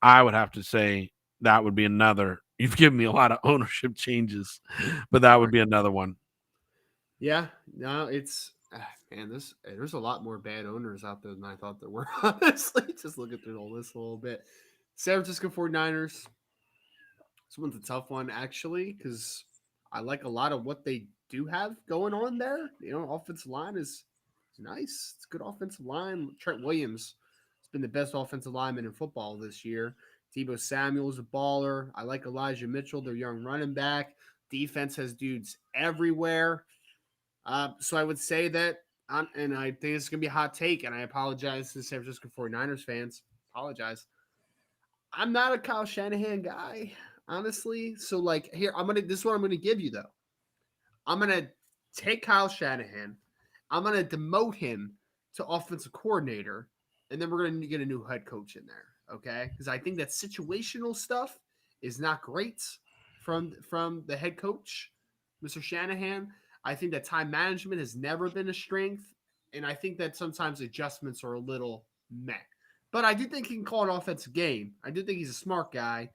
I would have to say that would be another. You've given me a lot of ownership changes, but that would Sorry. be another one. Yeah. No, it's man. There's a lot more bad owners out there than I thought there were. Honestly, just looking through the list a little bit. San Francisco 49ers. This one's a tough one actually because I like a lot of what they do have going on there. Offensive line is nice. It's a good offensive line. Trent Williams has been the best offensive lineman in football this year. Debo Samuel's a baller. I like Elijah Mitchell, their young running back. Defense has dudes everywhere. So I would say that, and I think it's going to be a hot take, and I apologize to the San Francisco 49ers fans. Apologize. I'm not a Kyle Shanahan guy, honestly. So like here, this is what I'm gonna give you though. I'm gonna take Kyle Shanahan. I'm gonna demote him to offensive coordinator, and then we're gonna get a new head coach in there. Okay, because I think that situational stuff is not great from the head coach, Mr. Shanahan. I think that time management has never been a strength, and I think that sometimes adjustments are a little meh. But I do think he can call an offensive game. I do think he's a smart guy.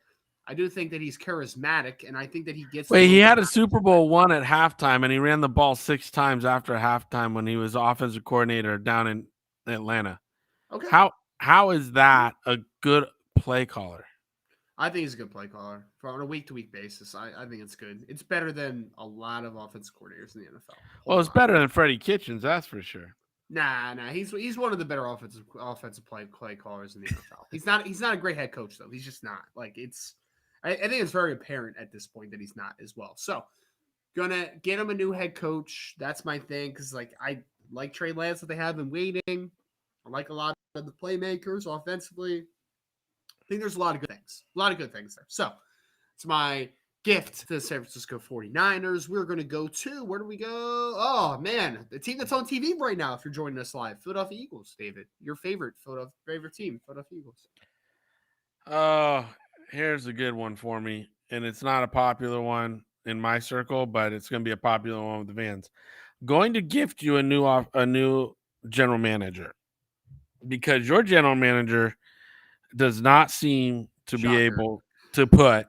I do think that he's charismatic, and I think that he gets the Wait, he most had a out of his Super Bowl one at halftime, and he ran the ball 6 times after halftime when he was offensive coordinator down in Atlanta. Okay. How is that a good play caller? I think he's a good play caller for on a week to week basis. I think it's good. It's better than a lot of offensive coordinators in the NFL. Well, Whole it's lot. better than Freddie Kitchens, that's for sure. Nah. He's one of the better offensive play callers in the NFL. He's not a great head coach though. He's just not. Like it's. I think it's very apparent at this point that he's not as well. So gonna get him a new head coach. That's my thing because like I like Trey Lance that they have been waiting. I like a lot of the playmakers offensively. I think there's a lot of good things. A lot of good things there. So it's my gift to the San Francisco 49ers. We're going to go to, where do we go? Oh, man, the team that's on TV right now, if you're joining us live, Philadelphia Eagles, David. Your favorite team, Philadelphia Eagles. Oh, here's a good one for me, and it's not a popular one in my circle, but it's going to be a popular one with the fans. Going to gift you a new general manager because your general manager does not seem to be Shocker. able to put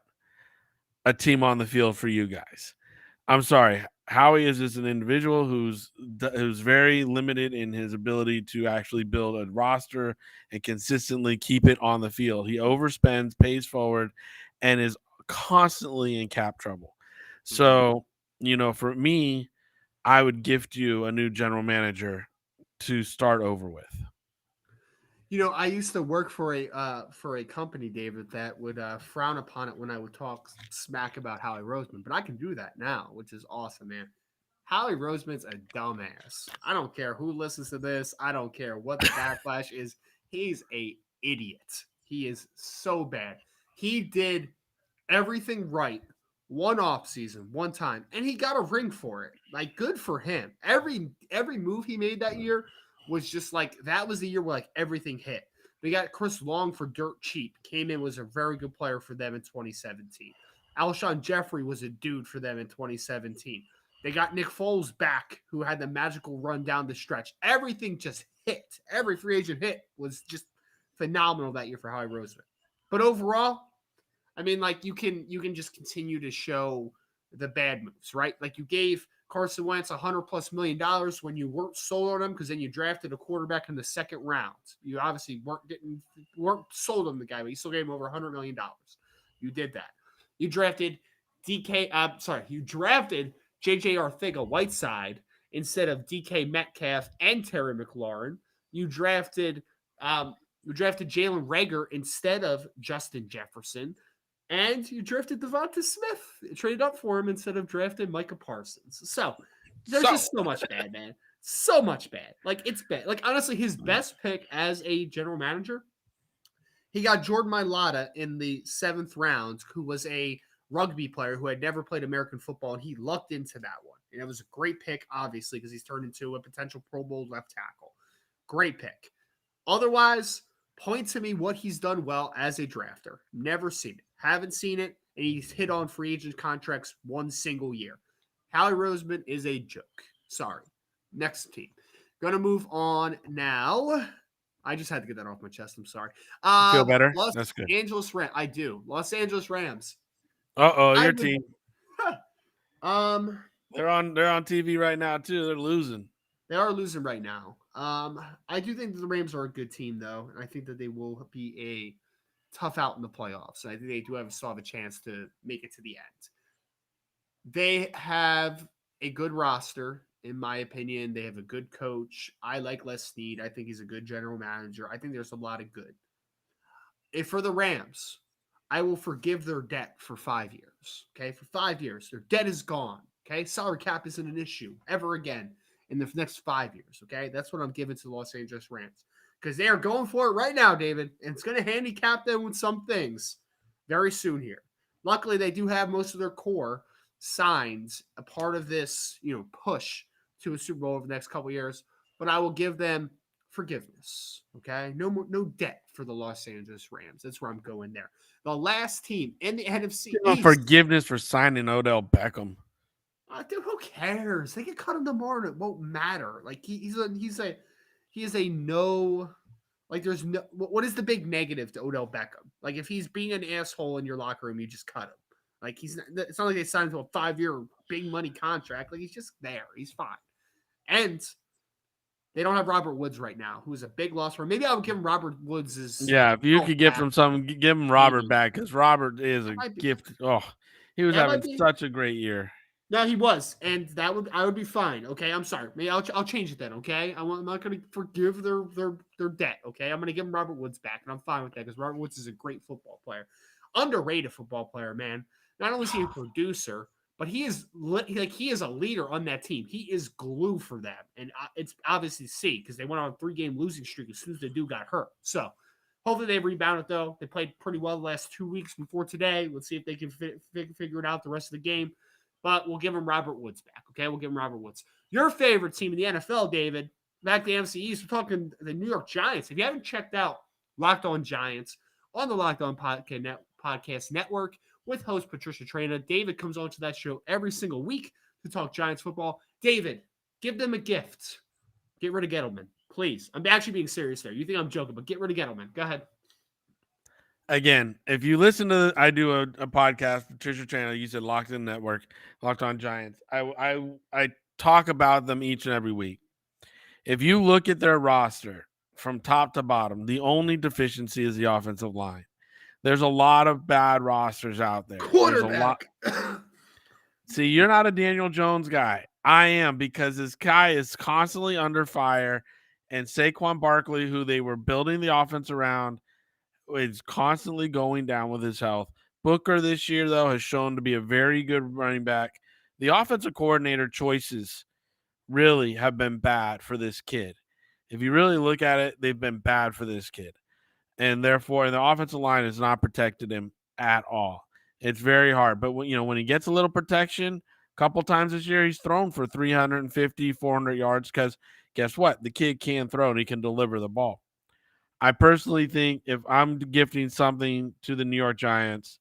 a team on the field for you guys. I'm sorry. Howie is just an individual who's very limited in his ability to actually build a roster and consistently keep it on the field. He overspends, pays forward, and is constantly in cap trouble. Mm-hmm. So, for me, I would gift you a new general manager to start over with. I used to work for a company, David, that would frown upon it when I would talk smack about Howie Roseman, but I can do that now, which is awesome, man. Howie Roseman's a dumbass. I don't care who listens to this. I don't care what the backlash is. He's a idiot. He is so bad. He did everything right one off season, one time, and he got a ring for it. Like, good for him. Every move he made that year was just like that was the year where like everything hit. They got Chris Long for dirt cheap. Came in, was a very good player for them in 2017. Alshon Jeffrey was a dude for them in 2017. They got Nick Foles back, who had the magical run down the stretch. Everything just hit. Every free agent hit was just phenomenal that year for Howie Roseman. But overall, I mean, like you can just continue to show the bad moves, right? Like you gave Carson Wentz $100+ million when you weren't sold on him because then you drafted a quarterback in the second round. You obviously weren't sold on the guy, but you still gave him over $100 million. You did that. You drafted you drafted JJ Arcega-Whiteside instead of DK Metcalf and Terry McLaurin. You drafted Jalen Reagor instead of Justin Jefferson. And you drafted Devonta Smith, traded up for him instead of drafting Micah Parsons. So there's just so much bad, man. So much bad. Like, it's bad. Like, honestly, his best pick as a general manager, he got Jordan Mailata in the 7th round, who was a rugby player who had never played American football, and he lucked into that one. And it was a great pick, obviously, because he's turned into a potential Pro Bowl left tackle. Great pick. Otherwise, point to me what he's done well as a drafter. Never seen it. Haven't seen it. And he's hit on free agent contracts one single year. Howie Roseman is a joke. Sorry. Next team. Gonna move on now. I just had to get that off my chest. I'm sorry. Feel better? Los That's good. Angeles Rams. I do. Los Angeles Rams. Your team. Um, They're on TV right now too. They're losing. They are losing right now. I do think that the Rams are a good team, though, and I think that they will be a tough out in the playoffs. And I think they do still have a chance to make it to the end. They have a good roster, in my opinion. They have a good coach. I like Les Snead. I think he's a good general manager. I think there's a lot of good. If for the Rams, I will forgive their debt for 5 years. Okay, for 5 years, their debt is gone. Okay, salary cap isn't an issue ever again in the next 5 years. Okay, that's what I'm giving to the Los Angeles Rams because they are going for it right now, David, and it's going to handicap them with some things very soon here. Luckily, they do have most of their core signs a part of this, push to a Super Bowl over the next couple of years. But I will give them forgiveness. Okay, no debt for the Los Angeles Rams. That's where I'm going there. The last team in the NFC East. Forgiveness for signing Odell Beckham. Dude, who cares? They can cut him tomorrow and it won't matter. Like he is a no. Like there's no. What is the big negative to Odell Beckham? Like if he's being an asshole in your locker room, you just cut him. Like it's not like they signed him to a 5-year big money contract. Like he's just there. He's fine. And they don't have Robert Woods right now, who is a big loss for him. Maybe I would give him Robert Woods' Yeah, if you could give him something, give him Robert back because Robert is a gift. Oh, he was having such a great year. No, he was, and I would be fine. Okay, I'm sorry. Maybe I'll change it then. Okay, I'm not going to forgive their debt. Okay, I'm going to give him Robert Woods back, and I'm fine with that because Robert Woods is a great football player, underrated football player, man. Not only is he a producer, but he is a leader on that team. He is glue for them, and it's obviously see because they went on a 3-game losing streak as soon as the dude got hurt. So hopefully they rebounded though. They played pretty well the last 2 weeks before today. Let's see if they can figure it out the rest of the game. But we'll give him Robert Woods back. Okay, we'll give him Robert Woods. Your favorite team in the NFL, David, back to the NFC East. We're talking the New York Giants. If you haven't checked out Locked On Giants on the Locked On Podcast Network with host Patricia Traina, David comes on to that show every single week to talk Giants football. David, give them a gift. Get rid of Gettleman, please. I'm actually being serious there. You think I'm joking, but get rid of Gettleman. Go ahead. Again, if you listen to, I do a podcast, Patricia Traina. You said Locked In Network, Locked On Giants. I talk about them each and every week. If you look at their roster from top to bottom, the only deficiency is the offensive line. There's a lot of bad rosters out there. Quarterback. See, you're not a Daniel Jones guy. I am because this guy is constantly under fire. And Saquon Barkley, who they were building the offense around, is constantly going down with his health. Booker this year, though, has shown to be a very good running back. The offensive coordinator choices really have been bad for this kid. If you really look at it, they've been bad for this kid. And therefore, the offensive line has not protected him at all. It's very hard. But when he gets a little protection, a couple times this year, he's thrown for 350, 400 yards because guess what? The kid can throw and he can deliver the ball. I personally think if I'm gifting something to the New York Giants,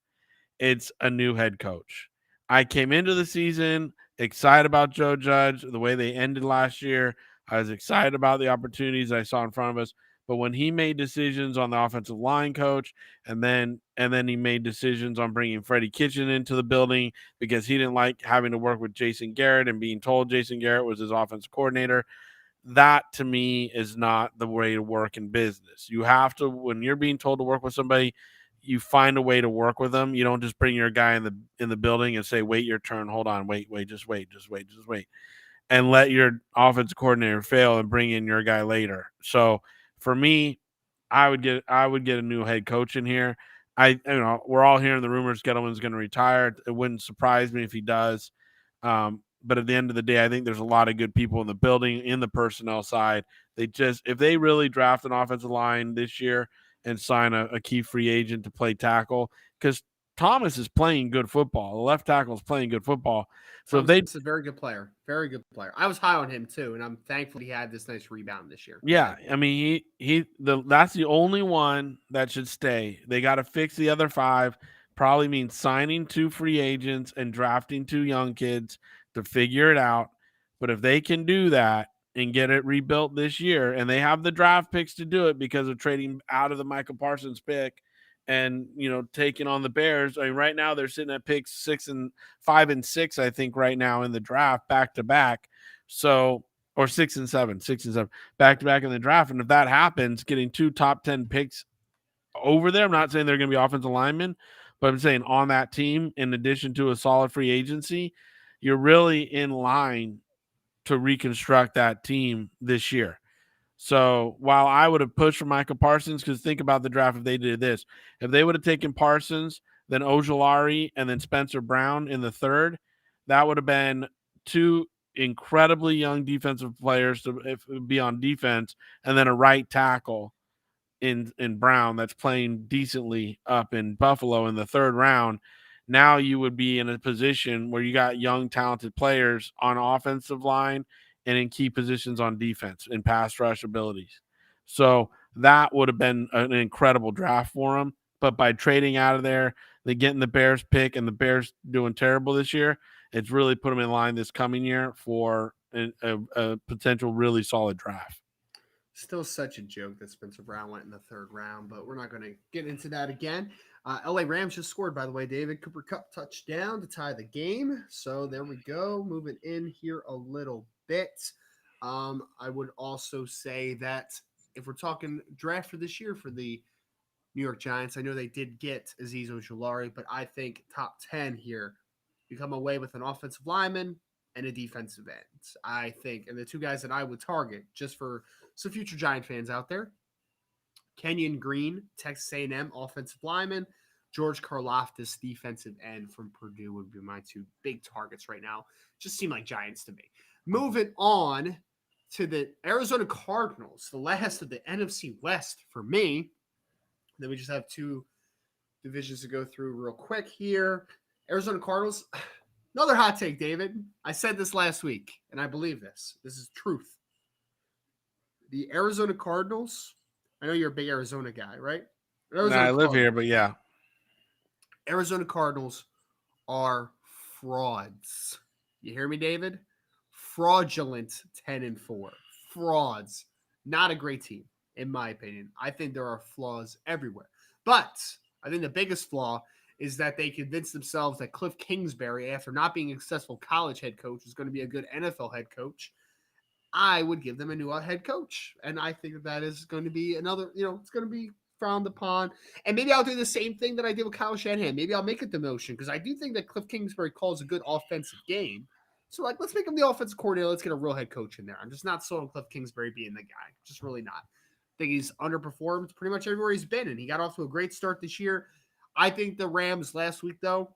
it's a new head coach. I came into the season excited about Joe Judge, the way they ended last year. I was excited about the opportunities I saw in front of us. But when he made decisions on the offensive line coach, and then he made decisions on bringing Freddie Kitchen into the building because he didn't like having to work with Jason Garrett and being told Jason Garrett was his offensive coordinator, that to me is not the way to work in business. You have to, when you're being told to work with somebody, you find a way to work with them. You don't just bring your guy in the building and say, "Wait your turn, hold on, wait, just wait, and let your offense coordinator fail and bring in your guy later." So for me, I would get a new head coach in here. We're all hearing the rumors Gettleman's going to retire. It wouldn't surprise me if he does. But at the end of the day, I think there's a lot of good people in the building, in the personnel side. If they really draft an offensive line this year and sign a key free agent to play tackle, because Thomas is playing good football. The left tackle is playing good football. So if Thomas they is a very good player. Very good player. I was high on him too, and I'm thankful he had this nice rebound this year. Yeah, Thankful. I mean that's the only one that should stay. They got to fix the other five. Probably means signing two free agents and drafting two young kids to figure it out. But if they can do that and get it rebuilt this year, and they have the draft picks to do it because of trading out of the Michael Parsons pick and taking on the Bears. I mean, right now they're sitting at picks 5 and 6, I think, right now in the draft back to back. So or 6 and 7 back to back in the draft. And if that happens, getting two top 10 picks over there, I'm not saying they're going to be offensive linemen, but I'm saying on that team, in addition to a solid free agency, you're really in line to reconstruct that team this year. So while I would have pushed for Michael Parsons, because think about the draft if they did this. If they would have taken Parsons, then Ojulari, and then Spencer Brown in the third, that would have been two incredibly young defensive players to be on defense, and then a right tackle in Brown that's playing decently up in Buffalo in the third round. Now you would be in a position where you got young, talented players on offensive line and in key positions on defense and pass rush abilities. So that would have been an incredible draft for them. But by trading out of there, they getting the Bears pick and the Bears doing terrible this year, it's really put them in line this coming year for a potential really solid draft. Still such a joke that Spencer Brown went in the third round, but we're not going to get into that again. LA Rams just scored, by the way. David Cooper Cup touchdown to tie the game. So there we go. Moving in here a little bit. I would also say that if we're talking draft for this year for the New York Giants, I know they did get Azeez Ojulari, but I think top 10 here, you come away with an offensive lineman and a defensive end. I think, and the two guys that I would target just for some future Giant fans out there, Kenyon Green, Texas A&M offensive lineman, George Karlaftis, defensive end from Purdue would be my two big targets right now. Just seem like Giants to me. Moving on to the Arizona Cardinals, the last of the NFC West for me. Then we just have two divisions to go through real quick here. Arizona Cardinals, another hot take, David. I said this last week, and I believe this. This is truth. The Arizona Cardinals, I know you're a big Arizona guy, right? I live here, but yeah. Arizona Cardinals are frauds. You hear me, David? Fraudulent 10-4. Frauds. Not a great team, in my opinion. I think there are flaws everywhere. But I think the biggest flaw is that they convinced themselves that Cliff Kingsbury, after not being a successful college head coach, is going to be a good NFL head coach. I would give them a new head coach. And I think that is going to be another, it's going to be frowned upon. And maybe I'll do the same thing that I did with Kyle Shanahan. Maybe I'll make it the motion because I do think that Cliff Kingsbury calls a good offensive game. So, like, let's make him the offensive coordinator. Let's get a real head coach in there. I'm just not sold on Cliff Kingsbury being the guy. Just really not. I think he's underperformed pretty much everywhere he's been, and he got off to a great start this year. I think the Rams last week, though,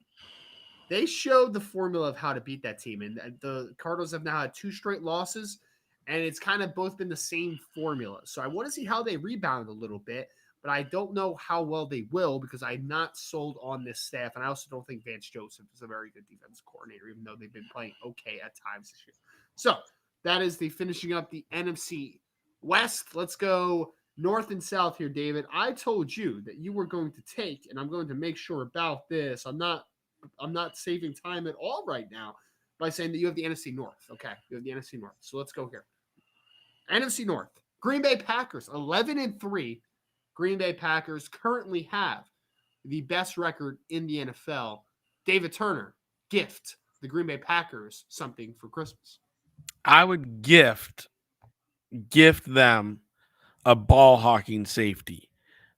they showed the formula of how to beat that team. And the Cardinals have now had 2 straight losses, and it's kind of both been the same formula. So I want to see how they rebound a little bit, but I don't know how well they will because I'm not sold on this staff. And I also don't think Vance Joseph is a very good defensive coordinator, even though they've been playing okay at times this year. So that is the finishing up the NFC West. Let's go north and south here, David. I told you that you were going to take, and I'm going to make sure about this. I'm not saving time at all right now by saying that you have the NFC North. Okay, you have the NFC North. So let's go here. NFC North. Green Bay Packers, 11-3. Green Bay Packers currently have the best record in the NFL. David Turner, gift the Green Bay Packers something for Christmas. I would gift them a ball hawking safety.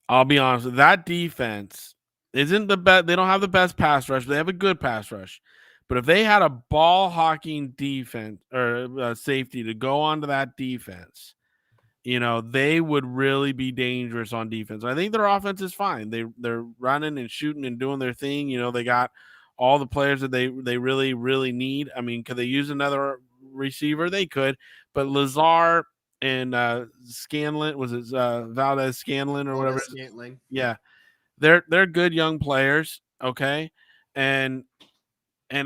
I'll be honest with that defense isn't the best. They don't have the best pass rush. They have a good pass rush. But if they had a ball hawking defense or safety to go onto that defense, they would really be dangerous on defense. I think their offense is fine. They're running and shooting and doing their thing. They got all the players that they really, really need. I mean, could they use another receiver? They could. But Lazar and Scanlon, was it Valdez Scanlon or whatever? Scantling. Yeah. They're good young players, okay? And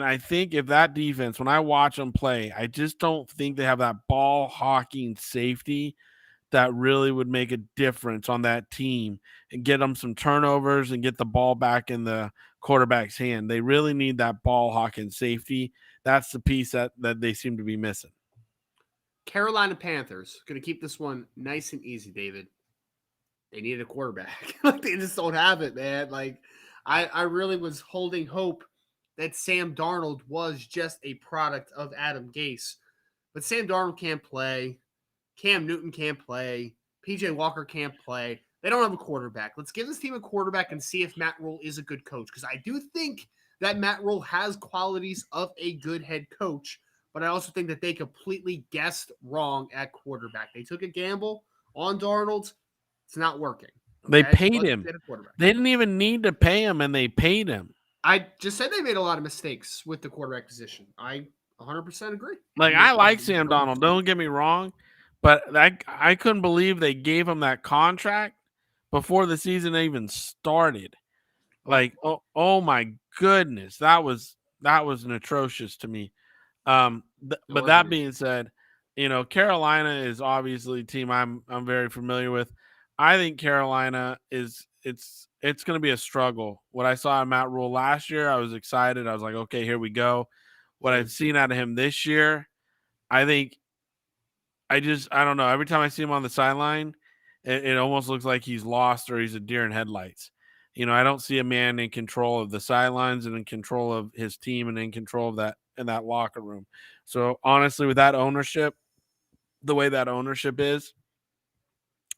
I think if that defense, when I watch them play, I just don't think they have that ball hawking safety that really would make a difference on that team and get them some turnovers and get the ball back in the quarterback's hand. They really need that ball hawking safety. That's the piece that they seem to be missing. Carolina Panthers, going to keep this one nice and easy, David. They need a quarterback. Like, they just don't have it, man. Like, I really was holding hope that Sam Darnold was just a product of Adam Gase. But Sam Darnold can't play. Cam Newton can't play. PJ Walker can't play. They don't have a quarterback. Let's give this team a quarterback and see if Matt Rule is a good coach. Because I do think that Matt Rule has qualities of a good head coach. But I also think that they completely guessed wrong at quarterback. They took a gamble on Darnold. It's not working. Okay? They paid him. They didn't even need to pay him, and they paid him. I just said they made a lot of mistakes with the quarterback position. I 100% agree. Like, I like Sam Darnold. Don't get me wrong. But I couldn't believe they gave him that contract before the season even started. Like, oh my goodness, that was atrocious to me. But that being said, Carolina is obviously a team I'm very familiar with. I think Carolina it's going to be a struggle. What I saw in Matt Rule last year, I was excited. I was like, okay, here we go. What I've seen out of him this year, I think I don't know. Every time I see him on the sideline, it almost looks like he's lost or he's a deer in headlights. I don't see a man in control of the sidelines and in control of his team and in control of that in that locker room. So honestly, with that ownership, the way that ownership is,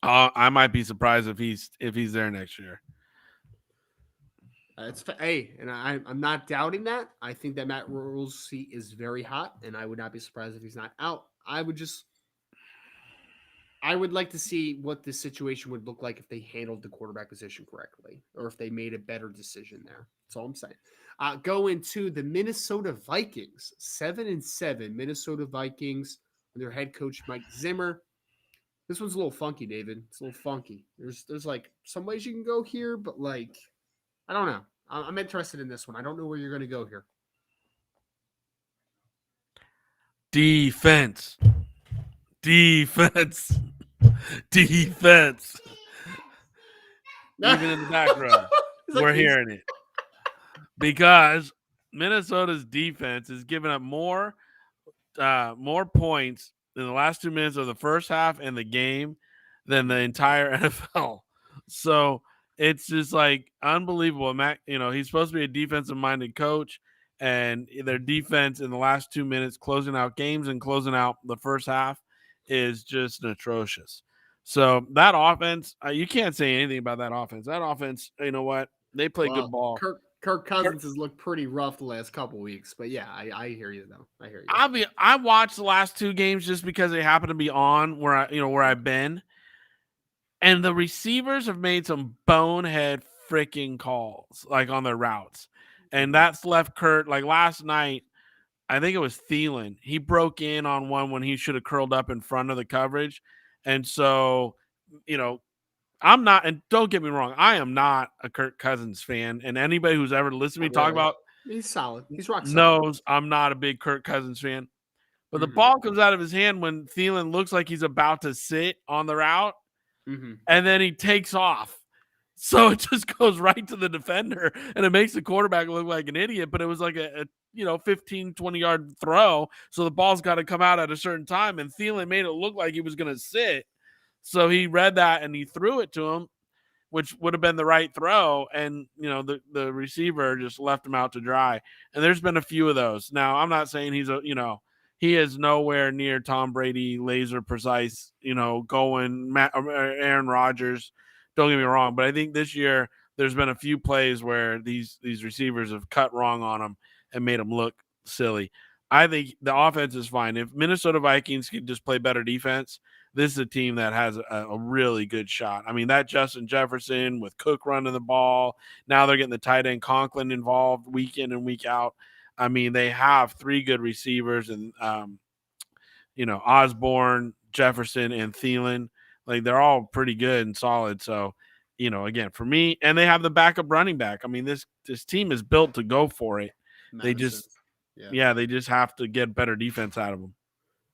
I might be surprised if he's there next year. And I'm not doubting that. I think that Matt Rule's seat is very hot, and I would not be surprised if he's not out. I would like to see what the situation would look like if they handled the quarterback position correctly, or if they made a better decision there. That's all I'm saying. Going to the Minnesota Vikings, 7-7 Minnesota Vikings, and their head coach Mike Zimmer. This one's a little funky, David. It's a little funky. There's like some ways you can go here, but like, I don't know. I'm interested in this one. I don't know where you're going to go here. Defense. Even in the back row, we're hearing it. Because Minnesota's defense is giving up more points in the last 2 minutes of the first half and the game than the entire NFL. So it's just like unbelievable. Matt, he's supposed to be a defensive-minded coach, and their defense in the last 2 minutes, closing out games and closing out the first half, is just atrocious. So that offense, you can't say anything about that offense. That offense, you know what? They play good ball. Kirk Cousins has looked pretty rough the last couple weeks, but yeah, I hear you though. I hear you. I watched the last 2 games just because they happen to be on where I've been, and the receivers have made some bonehead freaking calls like on their routes, and Mhm. that's left Kurt like last night. I think it was Thielen. He broke in on one when he should have curled up in front of the coverage, and so you know I'm not, and don't get me wrong, I am not a Kirk Cousins fan, and anybody who's ever listened to me Not talk really. about He's solid. He's rock solid. knows I'm not a big Kirk Cousins fan. But the Mhm. ball comes out of his hand when Thielen looks like he's about to sit on the route, Mhm. and then he takes off. So it just goes right to the defender, and it makes the quarterback look like an idiot. But it was like a 15, 20-yard throw. So the ball's got to come out at a certain time, and Thielen made it look like he was going to sit. So he read that, and he threw it to him, which would have been the right throw. And, the receiver just left him out to dry. And there's been a few of those. Now, I'm not saying he is nowhere near Tom Brady, laser precise, going Aaron Rodgers. Don't get me wrong. But I think this year there's been a few plays where these receivers have cut wrong on them and made them look silly. I think the offense is fine. If Minnesota Vikings could just play better defense, this is a team that has a really good shot. I mean, that Justin Jefferson with Cook running the ball. Now they're getting the tight end Conklin involved week in and week out. I mean, they have 3 good receivers and, Osborne, Jefferson, and Thielen. Like, they're all pretty good and solid. So, again, for me, and they have the backup running back. I mean, this team is built to go for it. They Madison. just, Yeah. yeah, they just have to get better defense out of them.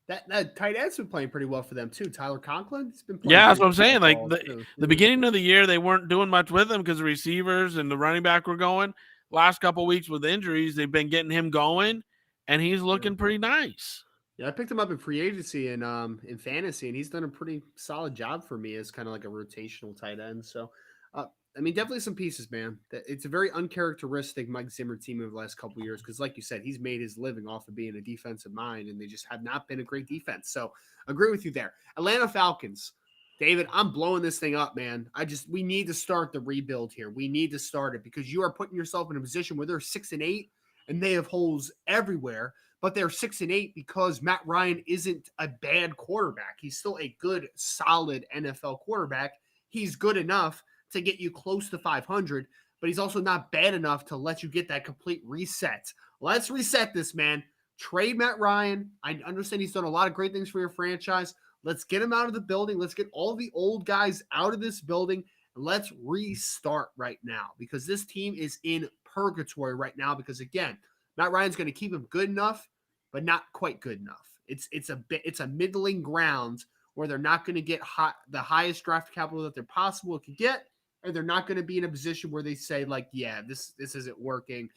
That tight end's been playing pretty well for them too. Tyler Conklin, he's been playing Yeah, that's pretty what I'm saying. solid Like balls the too. the Yeah. beginning of the year, they weren't doing much with him because the receivers and the running back were going. Last couple of weeks with injuries, they've been getting him going, and he's Yeah. looking pretty nice. Yeah, I picked him up in free agency and in fantasy, and he's done a pretty solid job for me as kind of like a rotational tight end. So, uh, I mean, definitely some pieces, man. It's a very uncharacteristic Mike Zimmer team over the last couple of years because, like you said, he's made his living off of being a defensive mind, and they just have not been a great defense. So, agree with you there. Atlanta Falcons, David, I'm blowing this thing up, man. We need to start the rebuild here. We need to start it because you are putting yourself in a position where they're 6-8 and they have holes everywhere, but they're 6-8 because Matt Ryan isn't a bad quarterback. He's still a good, solid NFL quarterback. He's good enough to get you close to 500, but he's also not bad enough to let you get that complete reset. Let's reset this, man. Trade Matt Ryan. I understand he's done a lot of great things for your franchise. Let's get him out of the building. Let's get all the old guys out of this building. And let's restart right now because this team is in purgatory right now because, again, Matt Ryan's going to keep him good enough, but not quite good enough. It's a middling ground where they're not going to get the highest draft capital that they're possible could get, and they're not going to be in a position where they say like, yeah, this isn't working,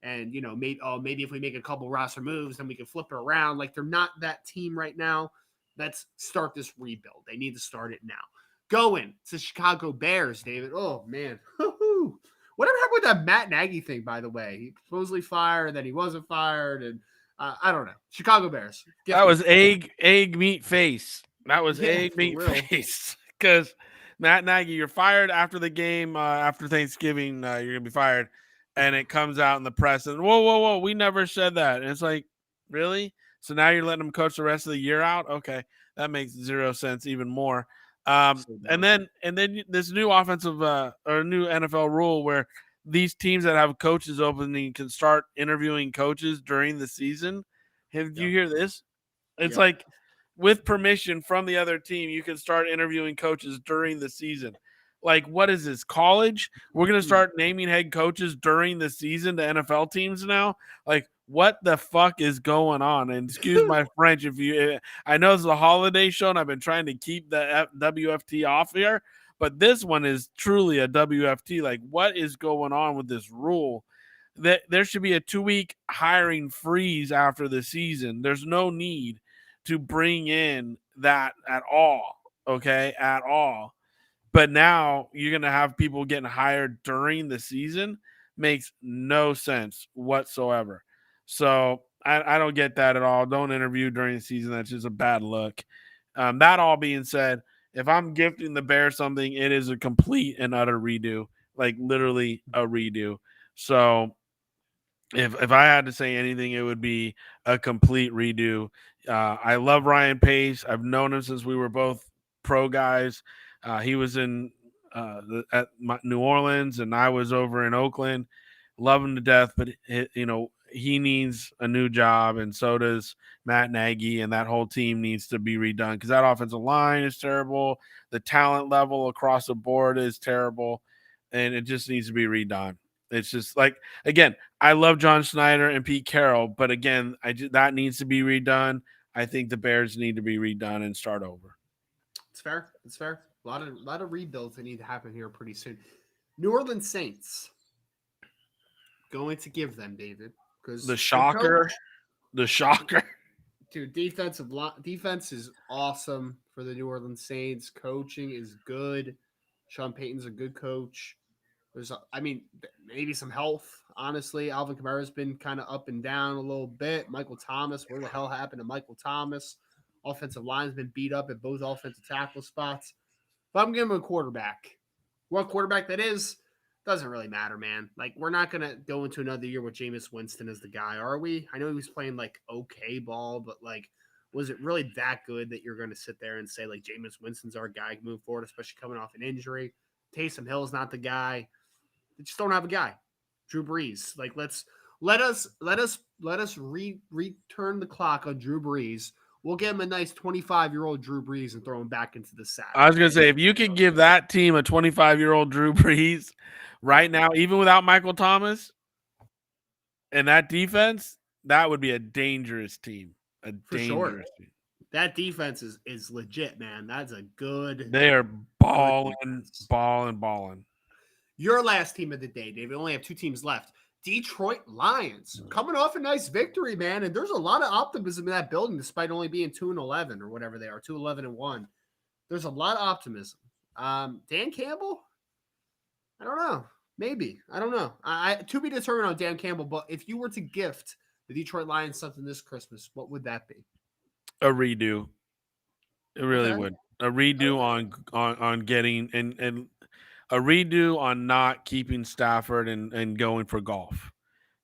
and maybe if we make a couple roster moves, then we can flip it around. Like they're not that team right now. Let's start this rebuild. They need to start it now. Going to Chicago Bears, David. Oh man, whatever happened with that Matt Nagy thing? By the way, he supposedly fired, then he wasn't fired, and I don't know. Chicago Bears. That was egg meat face. That was Yeah, egg for meat real. face. Because Matt Nagy, you're fired after the game, after Thanksgiving. You're gonna be fired, and it comes out in the press and whoa, we never said that. And it's like, really? So now you're letting him coach the rest of the year out? Okay, that makes 0 sense even more. So And dumb. then this new offensive or new NFL rule where these teams that have coaches opening can start interviewing coaches during the season. Did you Yep. hear this? It's Yep. like with permission from the other team, you can start interviewing coaches during the season. Like, what is this? College? We're gonna Hmm. start naming head coaches during the season to NFL teams now? Like, what the fuck is going on? And excuse my French if you I know it's a holiday show and I've been trying to keep the WFT off here, but this one is truly a WFT. Like, what is going on with this rule? That there should be a 2-week hiring freeze after the season. There's no need to bring in that at all. Okay, at all. But now you're going to have people getting hired during the season. Makes no sense whatsoever. So I don't get that at all. Don't interview during the season. That's just a bad look. That all being said, if I'm gifting the Bears something, it is a complete and utter redo, like literally a redo. So if I had to say anything, it would be a complete redo. I love Ryan Pace. I've known him since we were both pro guys. He was in New Orleans, and I was over in Oakland. Love him to death, but he needs a new job, and so does Matt Nagy, and that whole team needs to be redone because that offensive line is terrible. The talent level across the board is terrible, and it just needs to be redone. It's just like, again, I love John Snyder and Pete Carroll, but again, that needs to be redone. I think the Bears need to be redone and start over. It's fair. It's fair. A lot of rebuilds that need to happen here pretty soon. New Orleans Saints. Going to give them, David, because The shocker, the shocker. dude, defense is awesome for the New Orleans Saints. Coaching is good. Sean Payton's a good coach. Maybe some health. Honestly, Alvin Kamara's been kind of up and down a little bit. Michael Thomas, where the hell happened to Michael Thomas? Offensive line's been beat up at both offensive tackle spots. But I'm giving him a quarterback. What quarterback that is doesn't really matter, man. Like, we're not gonna go into another year with Jameis Winston as the guy, are we? I know he was playing like okay ball, but like, was it really that good that you're gonna sit there and say like Jameis Winston's our guy move forward, especially coming off an injury? Taysom Hill's not the guy. They just don't have a guy. Drew Brees. Like, let us return the clock on Drew Brees. We'll give him a nice 25-year-old Drew Brees and throw him back into the sack. I was going to say, if you could give that team a 25-year-old Drew Brees right now, even without Michael Thomas and that defense, that would be a dangerous team. For sure. That defense is legit, man. That's a good. They are balling. Your last team of the day, David. We only have two teams left. Detroit Lions coming off a nice victory, man. And there's a lot of optimism in that building, despite only being 2-11 or whatever they are, 2-11-1. There's a lot of optimism. Dan Campbell, I don't know. Maybe. I don't know. I to be determined on Dan Campbell, but if you were to gift the Detroit Lions something this Christmas, what would that be? A redo. It really would. A redo on getting and a redo on not keeping Stafford and going for golf.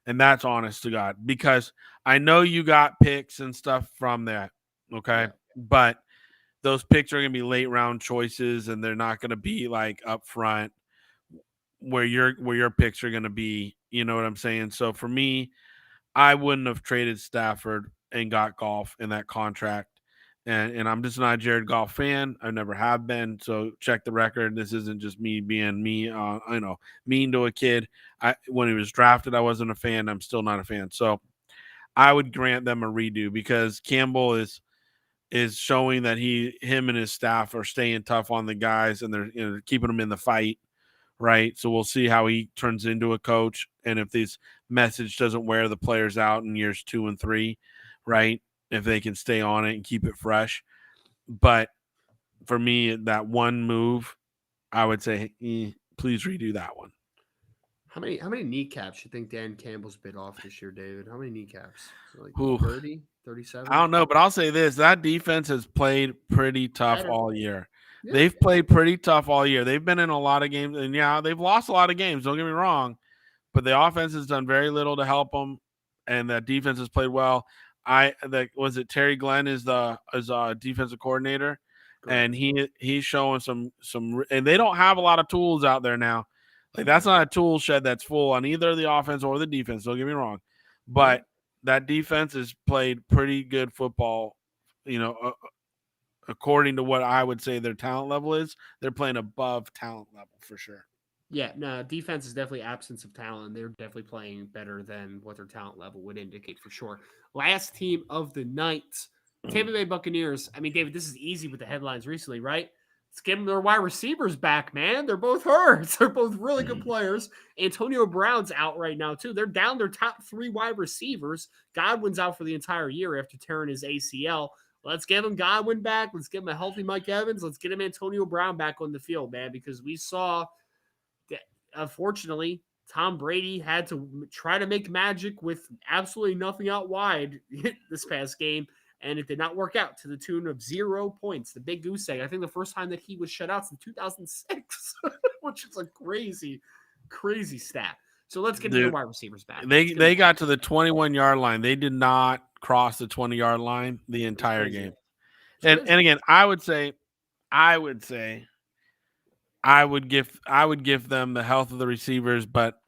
And that's honest to God, because I know you got picks and stuff from that. Okay. Yeah. But those picks are going to be late round choices, and they're not going to be like up front where your picks are going to be. You know what I'm saying? So for me, I wouldn't have traded Stafford and got golf in that contract. And I'm just not a Jared Goff fan. I never have been. So check the record. This isn't just me being me, mean to a kid. When he was drafted, I wasn't a fan. I'm still not a fan. So I would grant them a redo because Campbell is showing that him and his staff are staying tough on the guys, and they're keeping them in the fight. Right. So we'll see how he turns into a coach. And if this message doesn't wear the players out in years 2 and 3, right, if they can stay on it and keep it fresh. But for me, that one move, I would say, please redo that one. How many kneecaps you think Dan Campbell's bit off this year, David? How many kneecaps? Like 30, 37? I don't know, but I'll say this. That defense has played pretty tough all year. Yeah. They've played pretty tough all year. They've been in a lot of games, and yeah, they've lost a lot of games. Don't get me wrong, but the offense has done very little to help them, and that defense has played well. Was it Terry Glenn is defensive coordinator, and he's showing some, and they don't have a lot of tools out there now. Like, that's not a tool shed that's full on either the offense or the defense. Don't get me wrong, but that defense has played pretty good football. According to what I would say their talent level is, they're playing above talent level for sure. Yeah, no, defense is definitely absence of talent. They're definitely playing better than what their talent level would indicate for sure. Last team of the night, Tampa Bay Buccaneers. I mean, David, this is easy with the headlines recently, right? Let's give them their wide receivers back, man. They're both hurt. They're both really good players. Antonio Brown's out right now, too. They're down their top 3 wide receivers. Godwin's out for the entire year after tearing his ACL. Let's give him Godwin back. Let's give him a healthy Mike Evans. Let's get him Antonio Brown back on the field, man, because we saw that, unfortunately, Tom Brady had to try to make magic with absolutely nothing out wide this past game, and it did not work out to the tune of 0 points. The big goose egg. I think the first time that he was shut out since 2006, which is a crazy, crazy stat. So let's get to the Dude, wide receivers back. they got to the 21-yard line. They did not cross the 20-yard line the It was entire crazy. game. It's crazy. And again, I would say I would give them the health of the receivers, but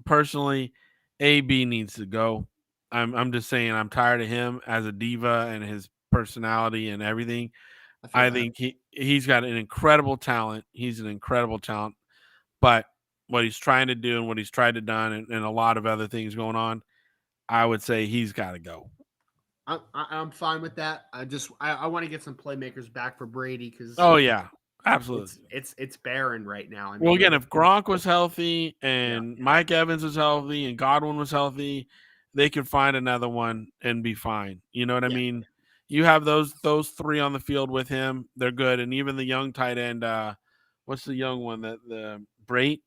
personally, AB needs to go. I'm just saying I'm tired of him as a diva and his personality and everything. I feel I that. think he's got an incredible talent. He's an incredible talent, but what he's trying to do and what he's tried to done and a lot of other things going on, I would say he's got to go. I'm fine with that. I want to get some playmakers back for Brady because Oh yeah, absolutely. it's barren right now. I Well, mean, again, if Gronk was healthy yeah, and Mike Evans was healthy and Godwin was healthy, they could find another one and be fine. You know what I yeah, mean? You have those three on the field with him; they're good. And even the young tight end, what's the young one that the Brait,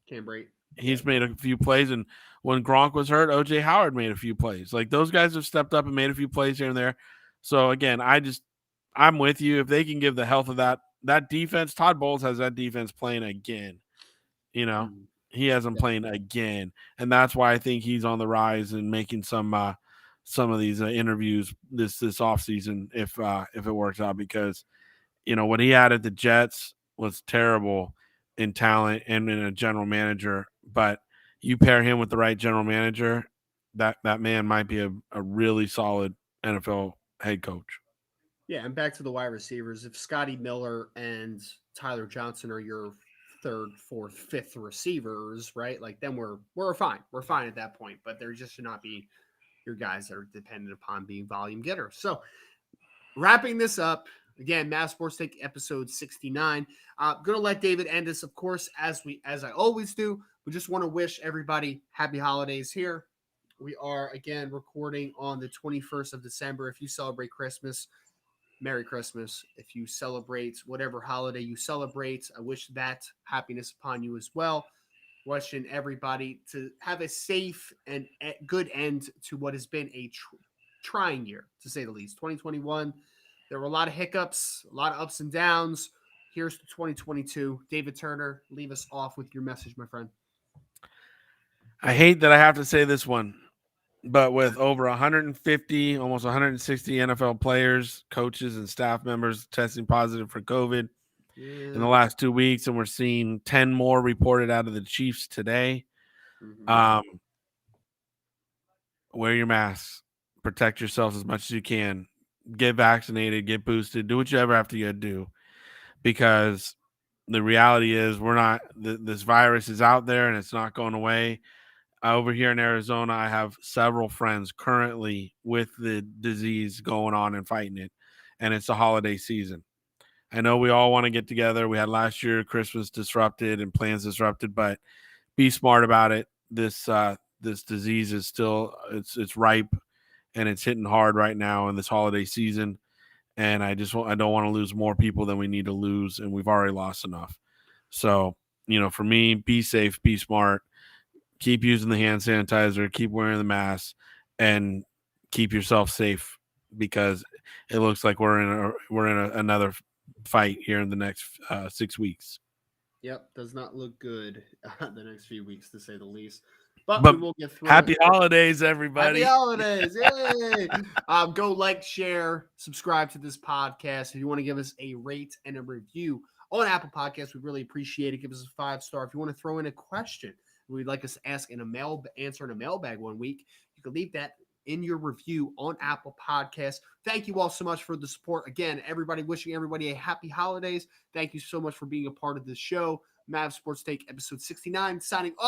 Cam Brate. he's made a few plays. And when Gronk was hurt, OJ Howard made a few plays. Like those guys have stepped up and made a few plays here and there. So again, I'm with you. If they can give the health of that defense, Todd Bowles has that defense playing again. You know, he has them playing again, and that's why I think he's on the rise and making some of these interviews this offseason if it works out, because what he had at the Jets was terrible in talent and in a general manager, but you pair him with the right general manager, that man might be a really solid NFL head coach. Yeah, and back to the wide receivers. If Scotty Miller and Tyler Johnson are your third, fourth, fifth receivers, right? Like then we're fine. We're fine at that point. But there just should not be your guys that are dependent upon being volume getters. So wrapping this up, again, Mass Sports Take episode 69. Gonna let David end us, of course, as I always do. We just want to wish everybody happy holidays here. We are again recording on the 21st of December. If you celebrate Christmas, Merry Christmas. If you celebrate whatever holiday you celebrate, I wish that happiness upon you as well. Wishing everybody to have a safe and good end to what has been a trying year, to say the least. 2021, there were a lot of hiccups, a lot of ups and downs. Here's to 2022. David Turner, leave us off with your message, my friend. I hate that I have to say this one, but with over 150, almost 160 NFL players, coaches, and staff members testing positive for COVID in the last 2 weeks, and we're seeing 10 more reported out of the Chiefs today. Wear your masks, protect yourselves as much as you can, get vaccinated, get boosted, do what you ever have to do, because the reality is this virus is out there and it's not going away. Over here in Arizona, I have several friends currently with the disease going on and fighting it, and it's the holiday season. I know we all want to get together. We had last year Christmas disrupted and plans disrupted, but be smart about it. This disease is still it's ripe and it's hitting hard right now in this holiday season. And I don't want to lose more people than we need to lose, and we've already lost enough. So, for me, be safe, be smart, keep using the hand sanitizer, keep wearing the mask, and keep yourself safe, because it looks like we're in another fight here in the next 6 weeks. Yep, does not look good the next few weeks, to say the least. But we will get through happy it. Holidays, everybody. Happy holidays. Yay. Go like, share, subscribe to this podcast. If you want to give us a rate and a review on Apple Podcasts, we really appreciate it. Give us a 5-star. If you want to throw in a question we'd like us to ask answer in a mailbag one week, you can leave that in your review on Apple Podcasts. Thank you all so much for the support. Again, wishing everybody a happy holidays. Thank you so much for being a part of this show. Mav Sports Take episode 69, signing off.